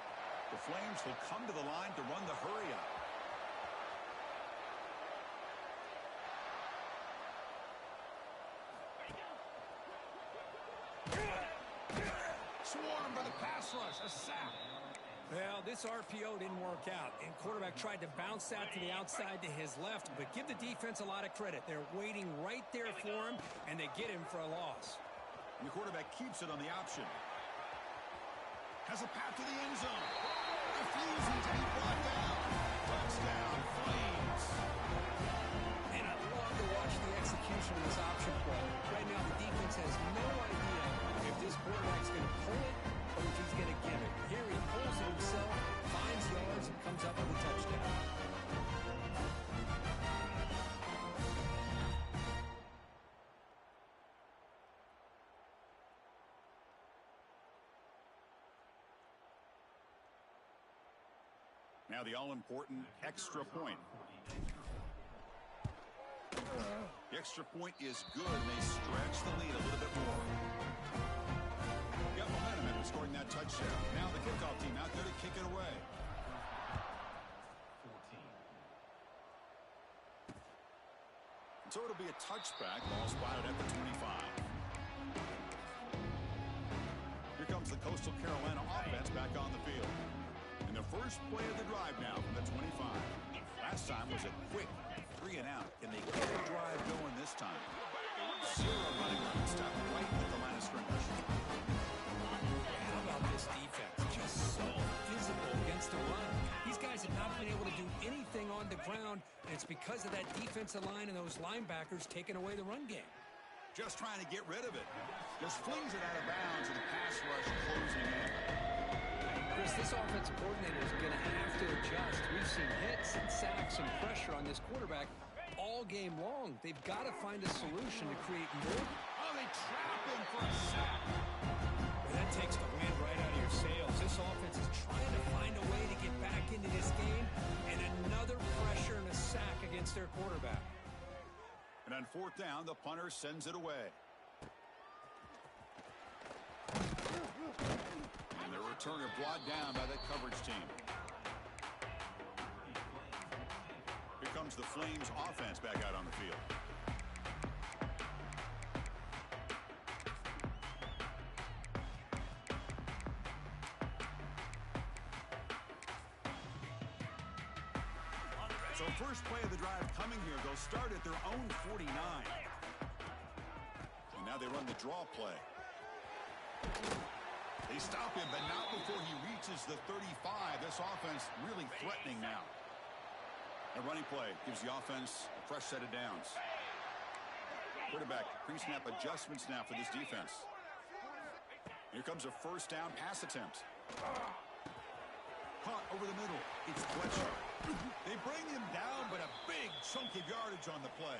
The Flames will come to the line to run the hurry up. swarmed by the pass rush. A sack. Well, this RPO didn't work out, and quarterback tried to bounce that to the outside to his left, but give the defense a lot of credit. They're waiting right there for him, and they get him for a loss. And the quarterback keeps it on the option. Has a path to the end zone. Refusing to be brought down. Touchdown, Flames. And I love to watch the execution of this option play. Right now, the defense has no idea if this quarterback's going to pull it or if he's going to give it. Here he pulls it himself, finds yards, and comes up with a touchdown. Now the all-important extra point. The extra point is good, and they stretch the lead a little bit more. Got momentum after scoring that touchdown. Now the kickoff team out there to kick it away. So it'll be a touchback. Ball spotted at the 25. Here comes the Coastal Carolina offense back on the field. And the first play of the drive now from the 25. Last time was a quick 3 and out. Can they get the drive going this time? Zero running room. Stop right at the line of scrimmage. How about this defense? Just so physical against the run. These guys have not been able to do anything on the ground, and it's because of that defensive line and those linebackers taking away the run game. Just trying to get rid of it. Just flings it out of bounds, and the pass rush closing in. Chris, this offensive coordinator is going to have to adjust. We've seen hits and sacks and pressure on this quarterback all game long. They've got to find a solution to create more. Oh, they trap him for a sack. Well, that takes the wind right out of your sails. This offense is trying to find a way to get back into this game, and another pressure and a sack against their quarterback. And on fourth down, the punter sends it away. And the returner brought down by that coverage team. Here comes the Flames offense back out on the field. So first play of the drive coming here. They'll start at their own 49. And now they run the draw play. They stop him, but not before he reaches the 35. This offense really threatening now. A running play gives the offense a fresh set of downs. Quarterback pre-snap adjustments now for this defense. Here comes a first down pass attempt. Caught over the middle. It's Fletcher. They bring him down, but a big chunk of yardage on the play.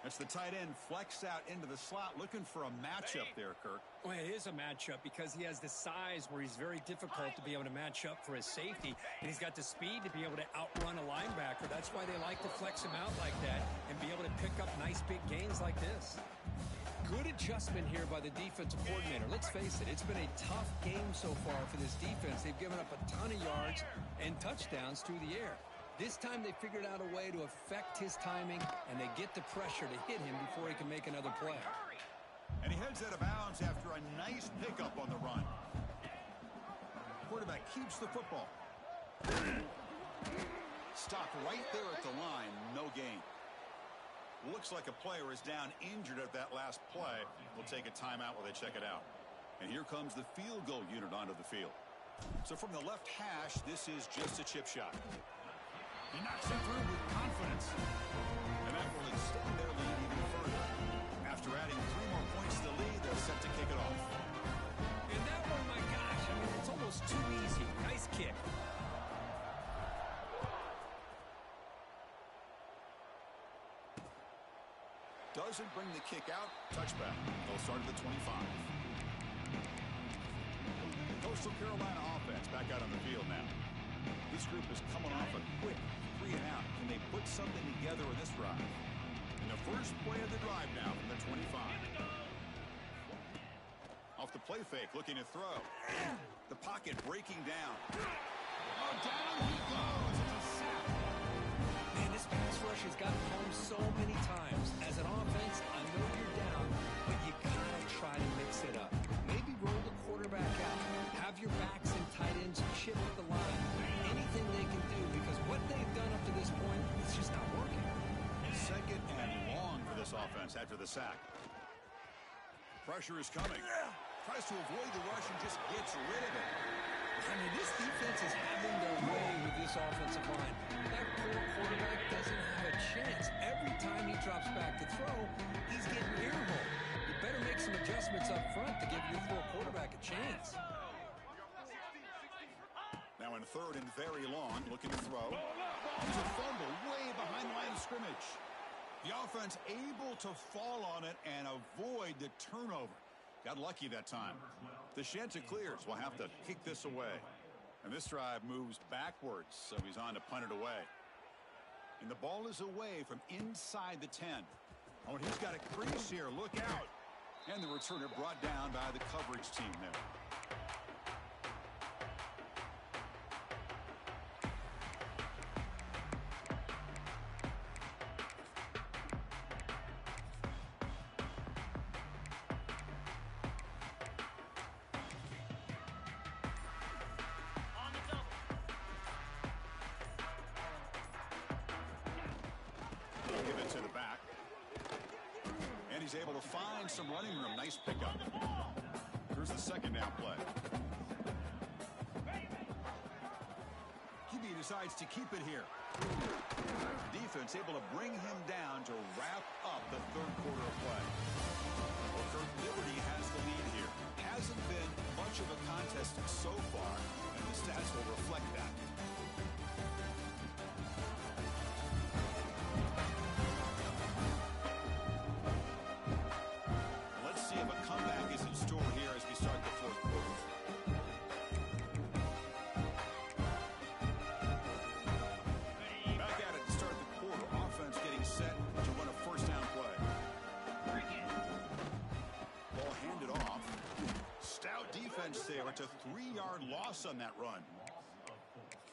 That's the tight end flexed out into the slot, looking for a matchup there, Kirk. Well, it is a matchup because he has the size where he's very difficult to be able to match up for his safety, and he's got the speed to be able to outrun a linebacker. That's why they like to flex him out like that and be able to pick up nice big gains like this. Good adjustment here by the defensive coordinator. Let's face it, it's been a tough game so far for this defense. They've given up a ton of yards and touchdowns through the air. This time they figured out a way to affect his timing, and they get the pressure to hit him before he can make another play. And he heads out of bounds after a nice pickup on the run. Quarterback keeps the football. Stopped right there at the line, no gain. Looks like a player is down injured at that last play. We'll take a timeout while they check it out. And here comes the field goal unit onto the field. So from the left hash, this is just a chip shot. He knocks it through with confidence. And that will extend their lead even further. After adding 3 more points to the lead, they're set to kick it off. And that one, my gosh, I mean, it's almost too easy. Nice kick. Doesn't bring the kick out. Touchback. They'll start at the 25. The Coastal Carolina offense back out on the field now. This group is coming off a quick 3 and out. Can they put something together in this drive? And the first play of the drive now from the 25. Off the play fake, looking to throw. The pocket breaking down. Oh, down he goes. It's a sack. Man, this pass rush has gotten home so many times. As an offense, I know you're down, but you gotta try to mix it up. Maybe roll the this offense after the sack. Pressure is coming. Tries to avoid the rush and just gets rid of it. I mean, this defense is having their way with this offensive line. That poor quarterback doesn't have a chance. Every time he drops back to throw, he's getting earholed. You better make some adjustments up front to give your poor quarterback a chance. Now in third and very long, looking to throw. There's a fumble way behind the line of scrimmage. The offense able to fall on it and avoid the turnover. Got lucky that time. The Chanticleers will have to kick this away. And this drive moves backwards, so he's on to punt it away. And the ball is away from inside the 10. Oh, and he's got a crease here. Look out. And the returner brought down by the coverage team there. Give it to the back. And he's able to find some running room. Nice pickup. Here's the second down play. QB decides to keep it here. Defense able to bring him down to wrap up the third quarter of play. Well, Kirk, Liberty has the lead here. Hasn't been much of a contest so far, and the stats will reflect that. Let's see if a comeback is in store here as we start the fourth quarter. Back at it to start the quarter. Offense getting set to run a first down play. Ball handed off. Stout defense there. It's a 3-yard loss on that run.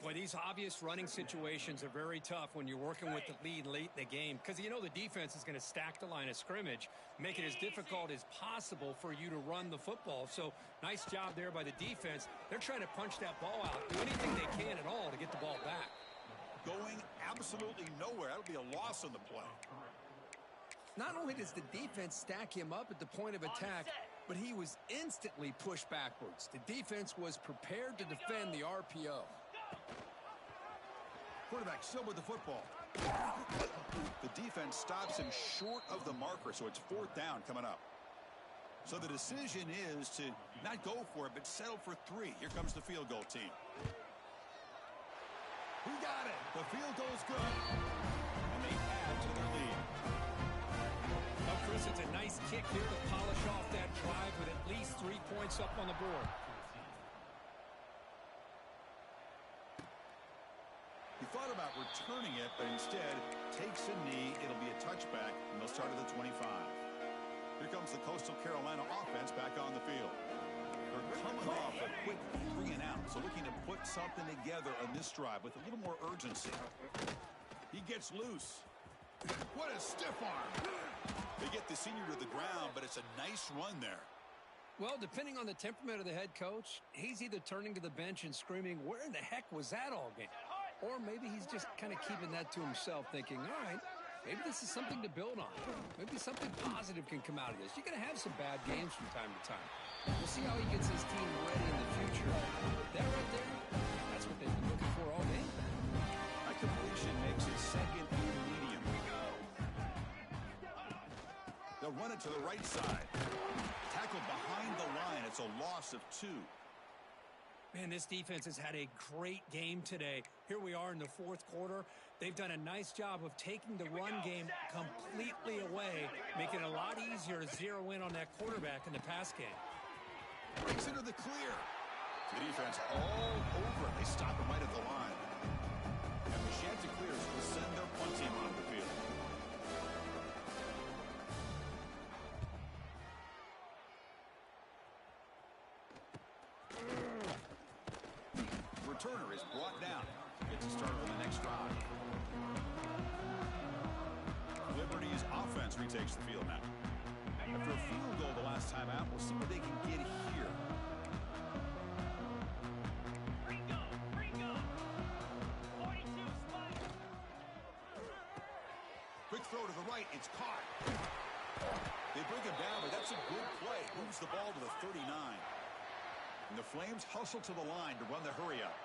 Boy, these obvious running situations are very tough when you're working with the lead late in the game because you know the defense is going to stack the line of scrimmage, make it as difficult as possible for you to run the football. So nice job there by the defense. They're trying to punch that ball out, do anything they can at all to get the ball back. Going absolutely nowhere. That'll be a loss on the play. Not only does the defense stack him up at the point of attack, but he was instantly pushed backwards. The defense was prepared to defend the RPO. Quarterback still with the football. The defense stops him short of the marker, so it's fourth down coming up. So the decision is to not go for it, but settle for 3. Here comes the field goal team. Who got it? The field goal is good. And they add to their lead. Well, Chris, it's a nice kick here to polish off that drive with at least 3 points up on the board. He thought about returning it, but instead takes a knee. It'll be a touchback, and they'll start at the 25. Here comes the Coastal Carolina offense back on the field. They're coming off a quick 3 and out, so looking to put something together on this drive with a little more urgency. He gets loose. What a stiff arm. They get the senior to the ground, but it's a nice run there. Well, depending on the temperament of the head coach, he's either turning to the bench and screaming, where in the heck was that all game? Or maybe he's just kind of keeping that to himself, thinking, all right, maybe this is something to build on. Maybe something positive can come out of this. You're going to have some bad games from time to time. We'll see how he gets his team ready in the future. That right there, that's what they've been looking for all game. That completion makes it second and medium. They'll run it to the right side. Tackled behind the line. It's a loss of 2. Man, this defense has had a great game today. Here we are in the fourth quarter. They've done a nice job of taking the run game completely away, making it a lot easier to zero in on that quarterback in the pass game. Breaks into the clear. The defense all over it. They stop him right at the line. And the Chanticleers will send their punt team on the field. Returner is brought down. Gets a start on the next drive. Liberty's offense retakes the field now. After a field goal the last time out, we'll see what they can get here. Quick throw to the right. It's caught. They bring him down, but that's a good play. Moves the ball to the 39. And the Flames hustle to the line to run the hurry-up.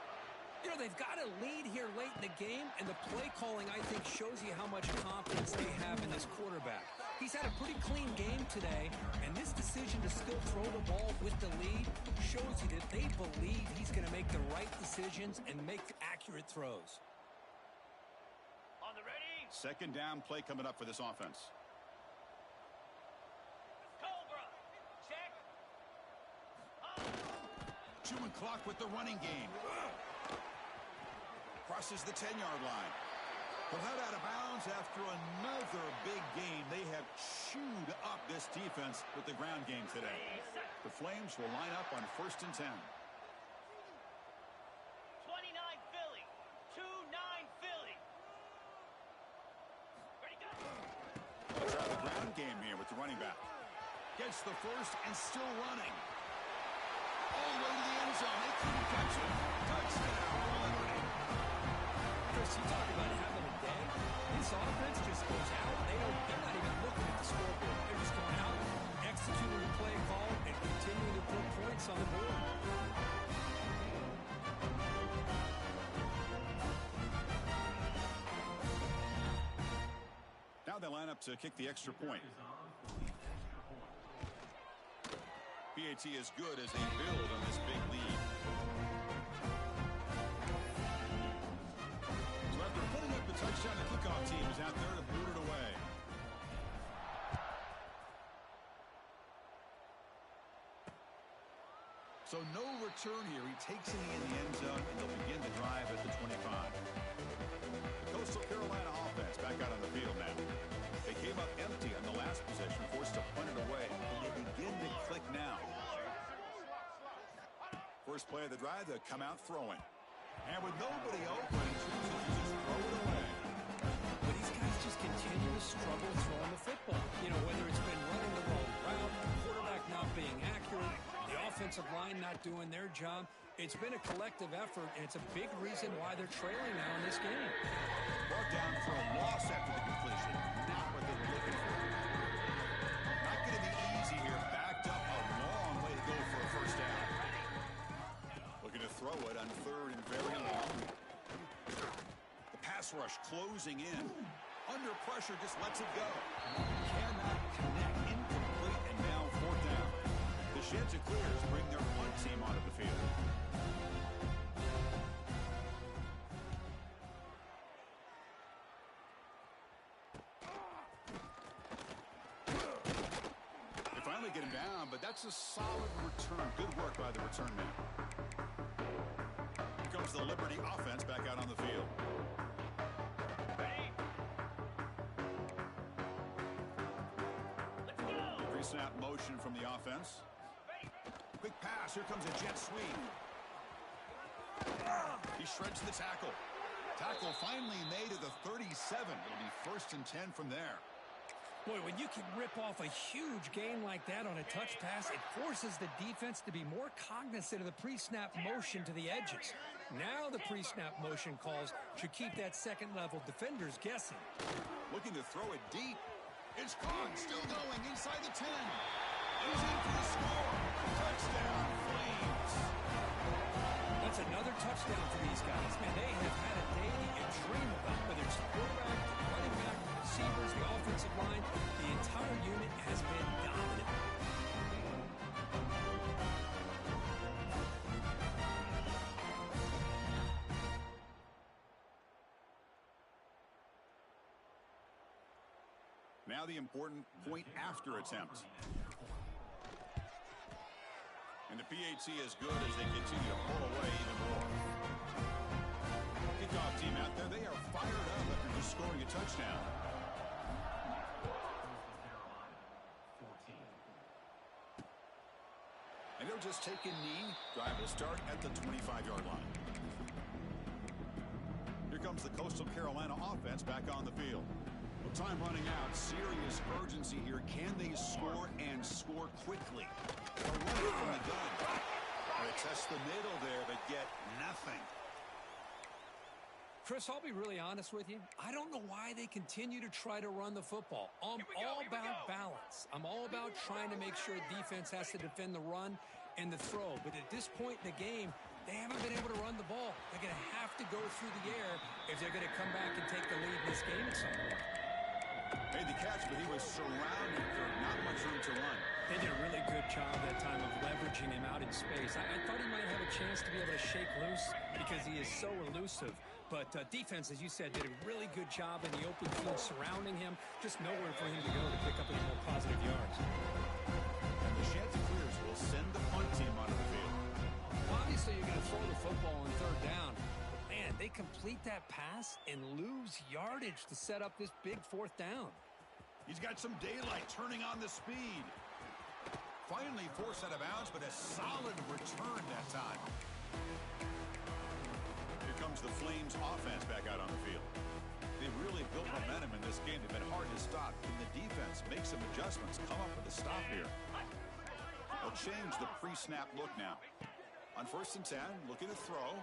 You know, they've got a lead here late in the game, and the play calling, I think, shows you how much confidence they have in this quarterback. He's had a pretty clean game today, and this decision to still throw the ball with the lead shows you that they believe he's going to make the right decisions and make accurate throws. On the ready. Second down play coming up for this offense. Cobra. Check. Chewing clock with the running game. Crosses the 10-yard line. But head out of bounds after another big game. They have chewed up this defense with the ground game today. The Flames will line up on 1st and 10. 29 Philly. 2-9 Philly. Ready, go. Let's try the ground game here with the running back. Gets the first and still running. All the way to the end zone. They couldn't catch him. Touchdown, Liberty. Chris, you talk about having a day. This offense just goes out. They're not even looking at the scoreboard. They're just going out, executing the play call, and continuing to put points on the board. Now they line up to kick the extra point. PAT is good as they build on this big lead. So after putting up the touchdown, the kickoff team is out there to boot it away. So no return here. He takes it in the end zone, and they'll begin the drive at the 25. The Coastal Carolina offense back out on the field now. They came up empty on the last possession, forced to punt it away, and they begin to click now. First play of the drive, they come out throwing. And with nobody open, chooses to just throw it away. But these guys just continue to struggle throwing the football. You know, whether it's been running the wrong route, the quarterback not being accurate, the offensive line not doing their job. It's been a collective effort, and it's a big reason why they're trailing now in this game. Brought down for a loss after the completion. Not what they were looking for. Not going to be easy here. Backed up a long way to go for a first down. Looking to throw it on 3rd and very long. The pass rush closing in. Under pressure, just lets it go. Cannot connect. Incomplete, and now 4th down. The Chanticleers bring their punt team onto the field. They finally get him down, but that's a solid return. Good work by the return man. Here comes the Liberty offense back out on the field. Ready. Let's go. Pre-snap motion from the offense. Quick pass. Here comes a jet sweep. He shreds the tackle. Tackle finally made at the 37. It'll be 1st and 10 from there. Boy, when you can rip off a huge gain like that on a touch pass, it forces the defense to be more cognizant of the pre-snap motion to the edges. Now the pre-snap motion calls should keep that second-level defenders guessing. Looking to throw it deep. It's caught. Still going inside the 10. He's in for the score. Touchdown, Flames. That's another touchdown for these guys. Man, they have had a day that you dream about. Whether it's the quarterback, the running back, the receivers, the offensive line, the entire unit has been dominant. Now the important point after attempt. And the PAT is good as they continue to pull away even more. Kickoff team out there, they are fired up after just scoring a touchdown. And they'll just take a knee. Drive will start at the 25-yard line. Here comes the Coastal Carolina offense back on the field. With time running out, serious urgency here. Can they score and score quickly? They'll run it from the gun. They test the middle there, but get nothing. Chris, I'll be really honest with you. I don't know why they continue to try to run the football. I'm all about balance. I'm all about trying to make sure defense has to defend the run and the throw. But at this point in the game, they haven't been able to run the ball. They're going to have to go through the air if they're going to come back and take the lead in this game at some point. Made the catch, but he was surrounded. There not much room to run. They did a really good job that time of leveraging him out in space. I thought he might have a chance to be able to shake loose because he is so elusive. But defense, as you said, did a really good job in the open field surrounding him. Just nowhere for him to go to pick up any more positive yards. And the Chanticleers will send the punt team onto the field. Obviously, you're going to throw the football on third down. But man, they complete that pass and lose yardage to set up this big fourth down. He's got some daylight turning on the speed. Finally forced out of bounds, but a solid return that time. Here comes the Flames offense back out on the field. They've really built momentum in this game. They've been hard to stop. Can the defense make some adjustments, come up with a stop here? They'll change the pre-snap look now. On 1st and 10, looking to throw.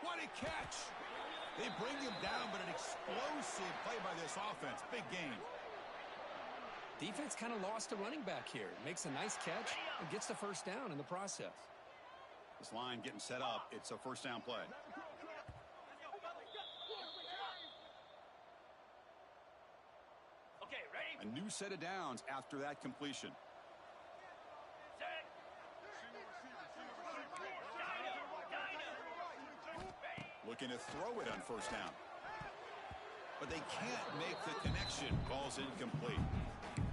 What a catch! They bring him down, but an explosive play by this offense. Big game. Defense kind of lost a running back here. Makes a nice catch and gets the first down in the process. This line getting set up. It's a first down play. Okay, ready? A new set of downs after that completion. Set. Looking to throw it on 1st down. But they can't make the connection. Ball's incomplete.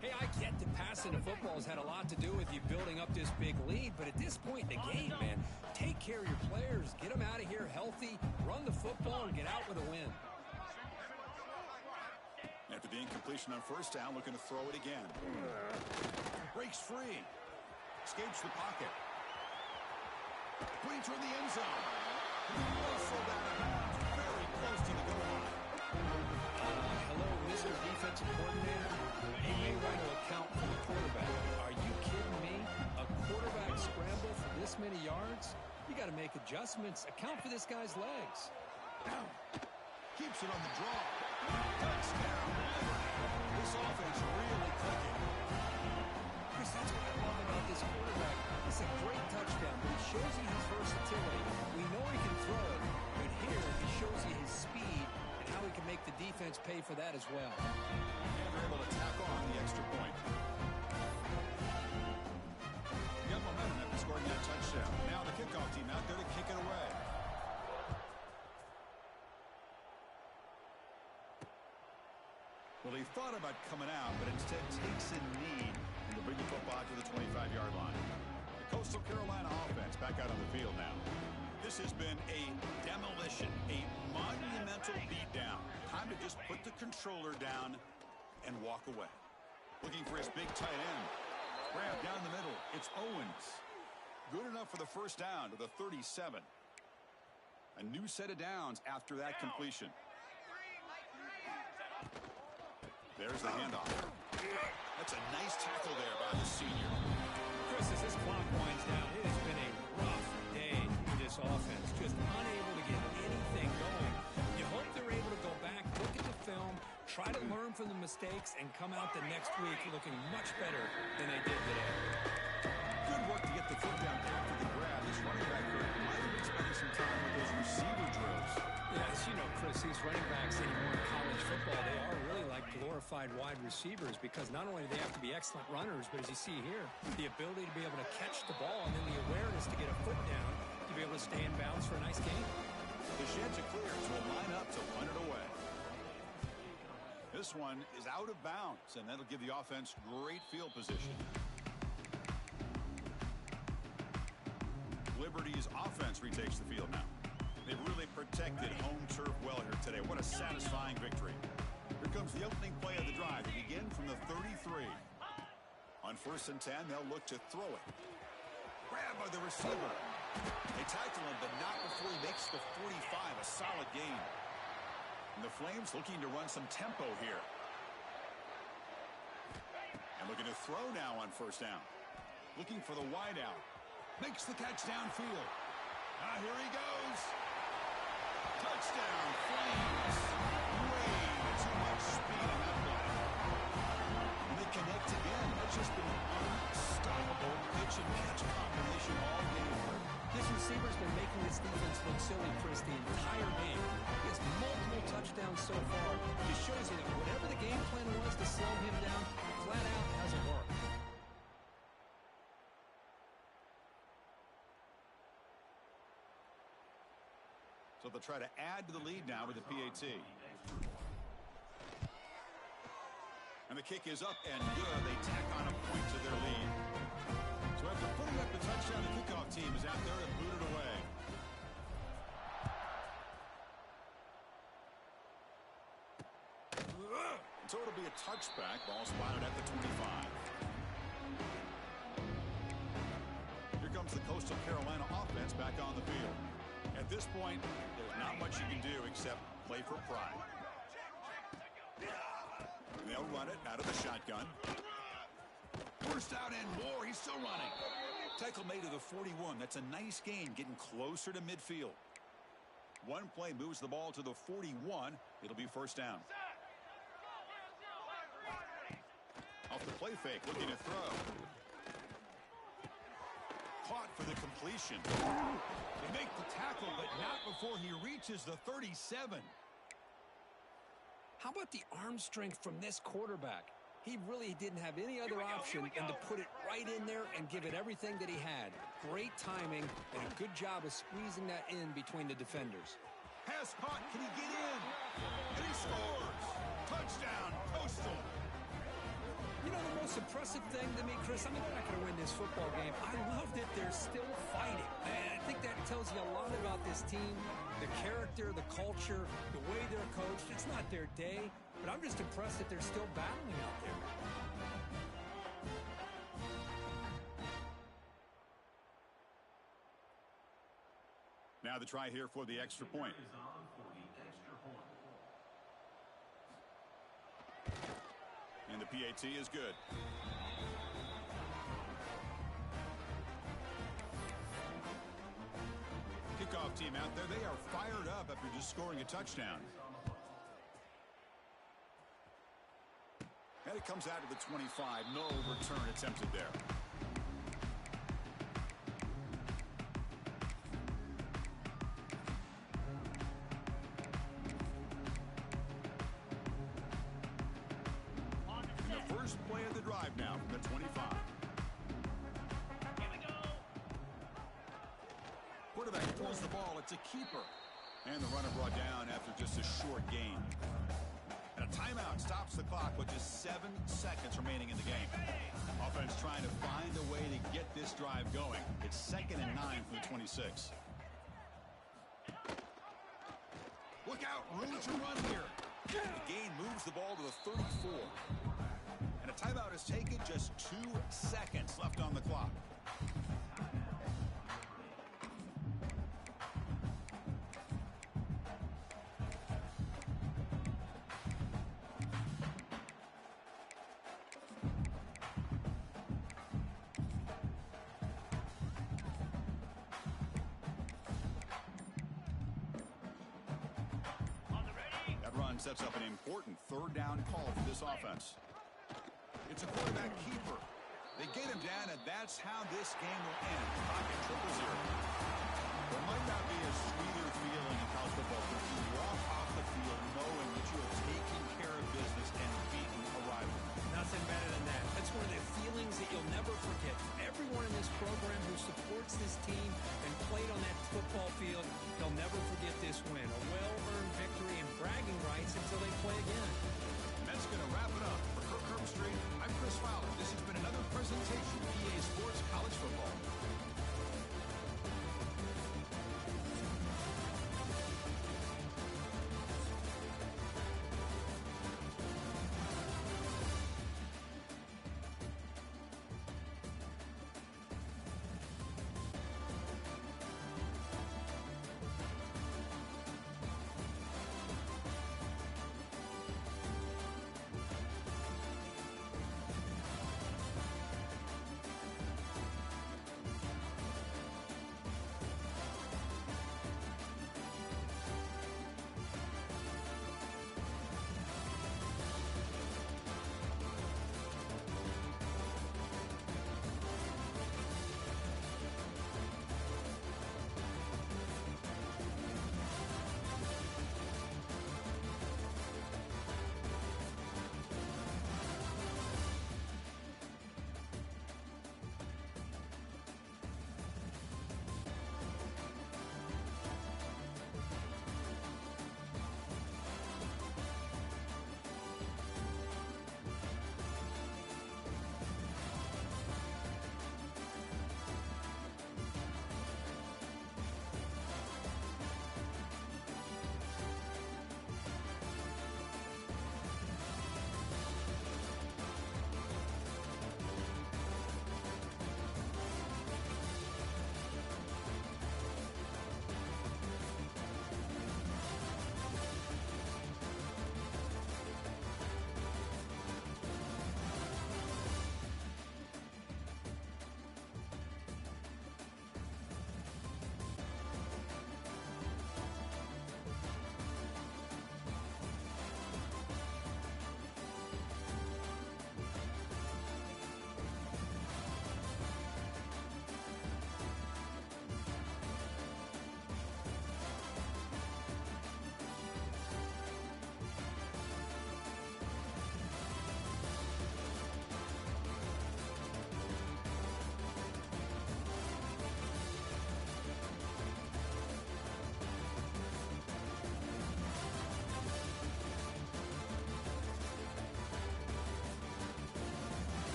Hey, I get that passing the football has had a lot to do with you building up this big lead, but at this point in the game, man, take care of your players, get them out of here healthy, run the football, and get out with a win. After the incompletion on 1st down, looking to throw it again. Breaks free. Escapes the pocket. Putting toward the end zone. Whistled out of bounds. Very close to the goal line. Hello, Mr. Defensive Coordinator. You may write an account for the quarterback. Are you kidding me? A quarterback scramble for this many yards? You got to make adjustments. Account for this guy's legs. Keeps it on the draw. Touchdown. This offense really clicking. Chris, that's what I love about this quarterback. It's a great touchdown, but he shows you his versatility. We know he can throw it, but here he shows you his speed and how he can make the defense pay for that as well. And they're able to tack on the extra point. You got momentum after scoring that touchdown. Now the kickoff team out there to kick it away. Well, he thought about coming out, but instead takes a knee and will bring the football to the 25-yard line. The Coastal Carolina offense back out on the field now. This has been a demolition, a monumental beatdown. Time to just put the controller down and walk away. Looking for his big tight end. Grab down the middle. It's Owens. Good enough for the first down to the 37. A new set of downs after that completion. There's the handoff. That's a nice tackle there by the senior. Chris, as this clock winds down, it has been a rough day for this offense. Just unable to get anything going. You hope they're able to go back, look at the film, try to learn from the mistakes, and come out the next week looking much better than they did today. Good work to get the foot down after the grab. This running back group might have been spending some time with those receiver drills. Yeah, as you know, Chris, these running backs anymore in college football, they are really like glorified wide receivers because not only do they have to be excellent runners, but as you see here, the ability to be able to catch the ball and then the awareness to get a foot down to be able to stay in bounds for a nice game. The Chanticleers will line up to punt it away. This one is out of bounds, and that'll give the offense great field position. Liberty's offense retakes the field now. They've really protected home turf well here today. What a satisfying victory. Here comes the opening play of the drive. They begin from the 33. On 1st and 10, they'll look to throw it. Grab by the receiver. They tackle him, but not before he makes the 45. A solid gain. And the Flames looking to run some tempo here. And looking to throw now on 1st down. Looking for the wideout. Makes the catch downfield. Here he goes. Touchdown. Touchdown, Flames. Way too much speed on that play. And they connect again. That's just been an unstoppable pitch and catch combination all game. This receiver's been making this defense look silly, Chris, the entire game. He has multiple touchdowns so far. It shows you that whatever the game plan was to slow him down, flat out hasn't worked. So they'll try to add to the lead now with the PAT. And the kick is up and good. They tack on a point to their lead. So after putting up the touchdown, the kickoff team is out there to boot it away. So it'll be a touchback. Ball spotted at the 25. Here comes the Coastal Carolina offense back on the field. At this point, there's not much you can do except play for pride. They'll run it out of the shotgun. Forced out and more. He's still running. Tackle made to the 41. That's a nice gain, getting closer to midfield. One play moves the ball to the 41. It'll be first down. Off the play fake, looking to throw. Caught for the completion. They make the tackle, but not before he reaches the 37. How about the arm strength from this quarterback? He really didn't have any other option than to put it right in there and give it everything that he had. Great timing and a good job of squeezing that in between the defenders. Pass caught. Can he get in? And he scores. Touchdown, Coastal. You know, the most impressive thing to me, Chris, I mean, they're not going to win this football game. I love that they're still fighting. And I think that tells you a lot about this team, the character, the culture, the way they're coached. It's not their day, but I'm just impressed that they're still battling out there. Now the try here for the extra point. And the PAT is good. Kickoff team out there. They are fired up after just scoring a touchdown. And it comes out of the 25. No return attempted there. Play of the drive now from the 25. Here we go. Quarterback throws the ball. It's a keeper. And the runner brought down after just a short gain. And a timeout stops the clock with just 7 seconds remaining in the game. Offense trying to find a way to get this drive going. It's 2nd and 9 from the 26. Look out, room to run here. The gain moves the ball to the 34. And a timeout is taken, just 2 seconds left on the clock. On the ready. That run sets up an important 3rd down call for this offense. It's a quarterback keeper. They get him down, and that's how this game will end. Pocket 0-0. There might not be a sweeter feeling in college football when you walk off the field knowing that you have taken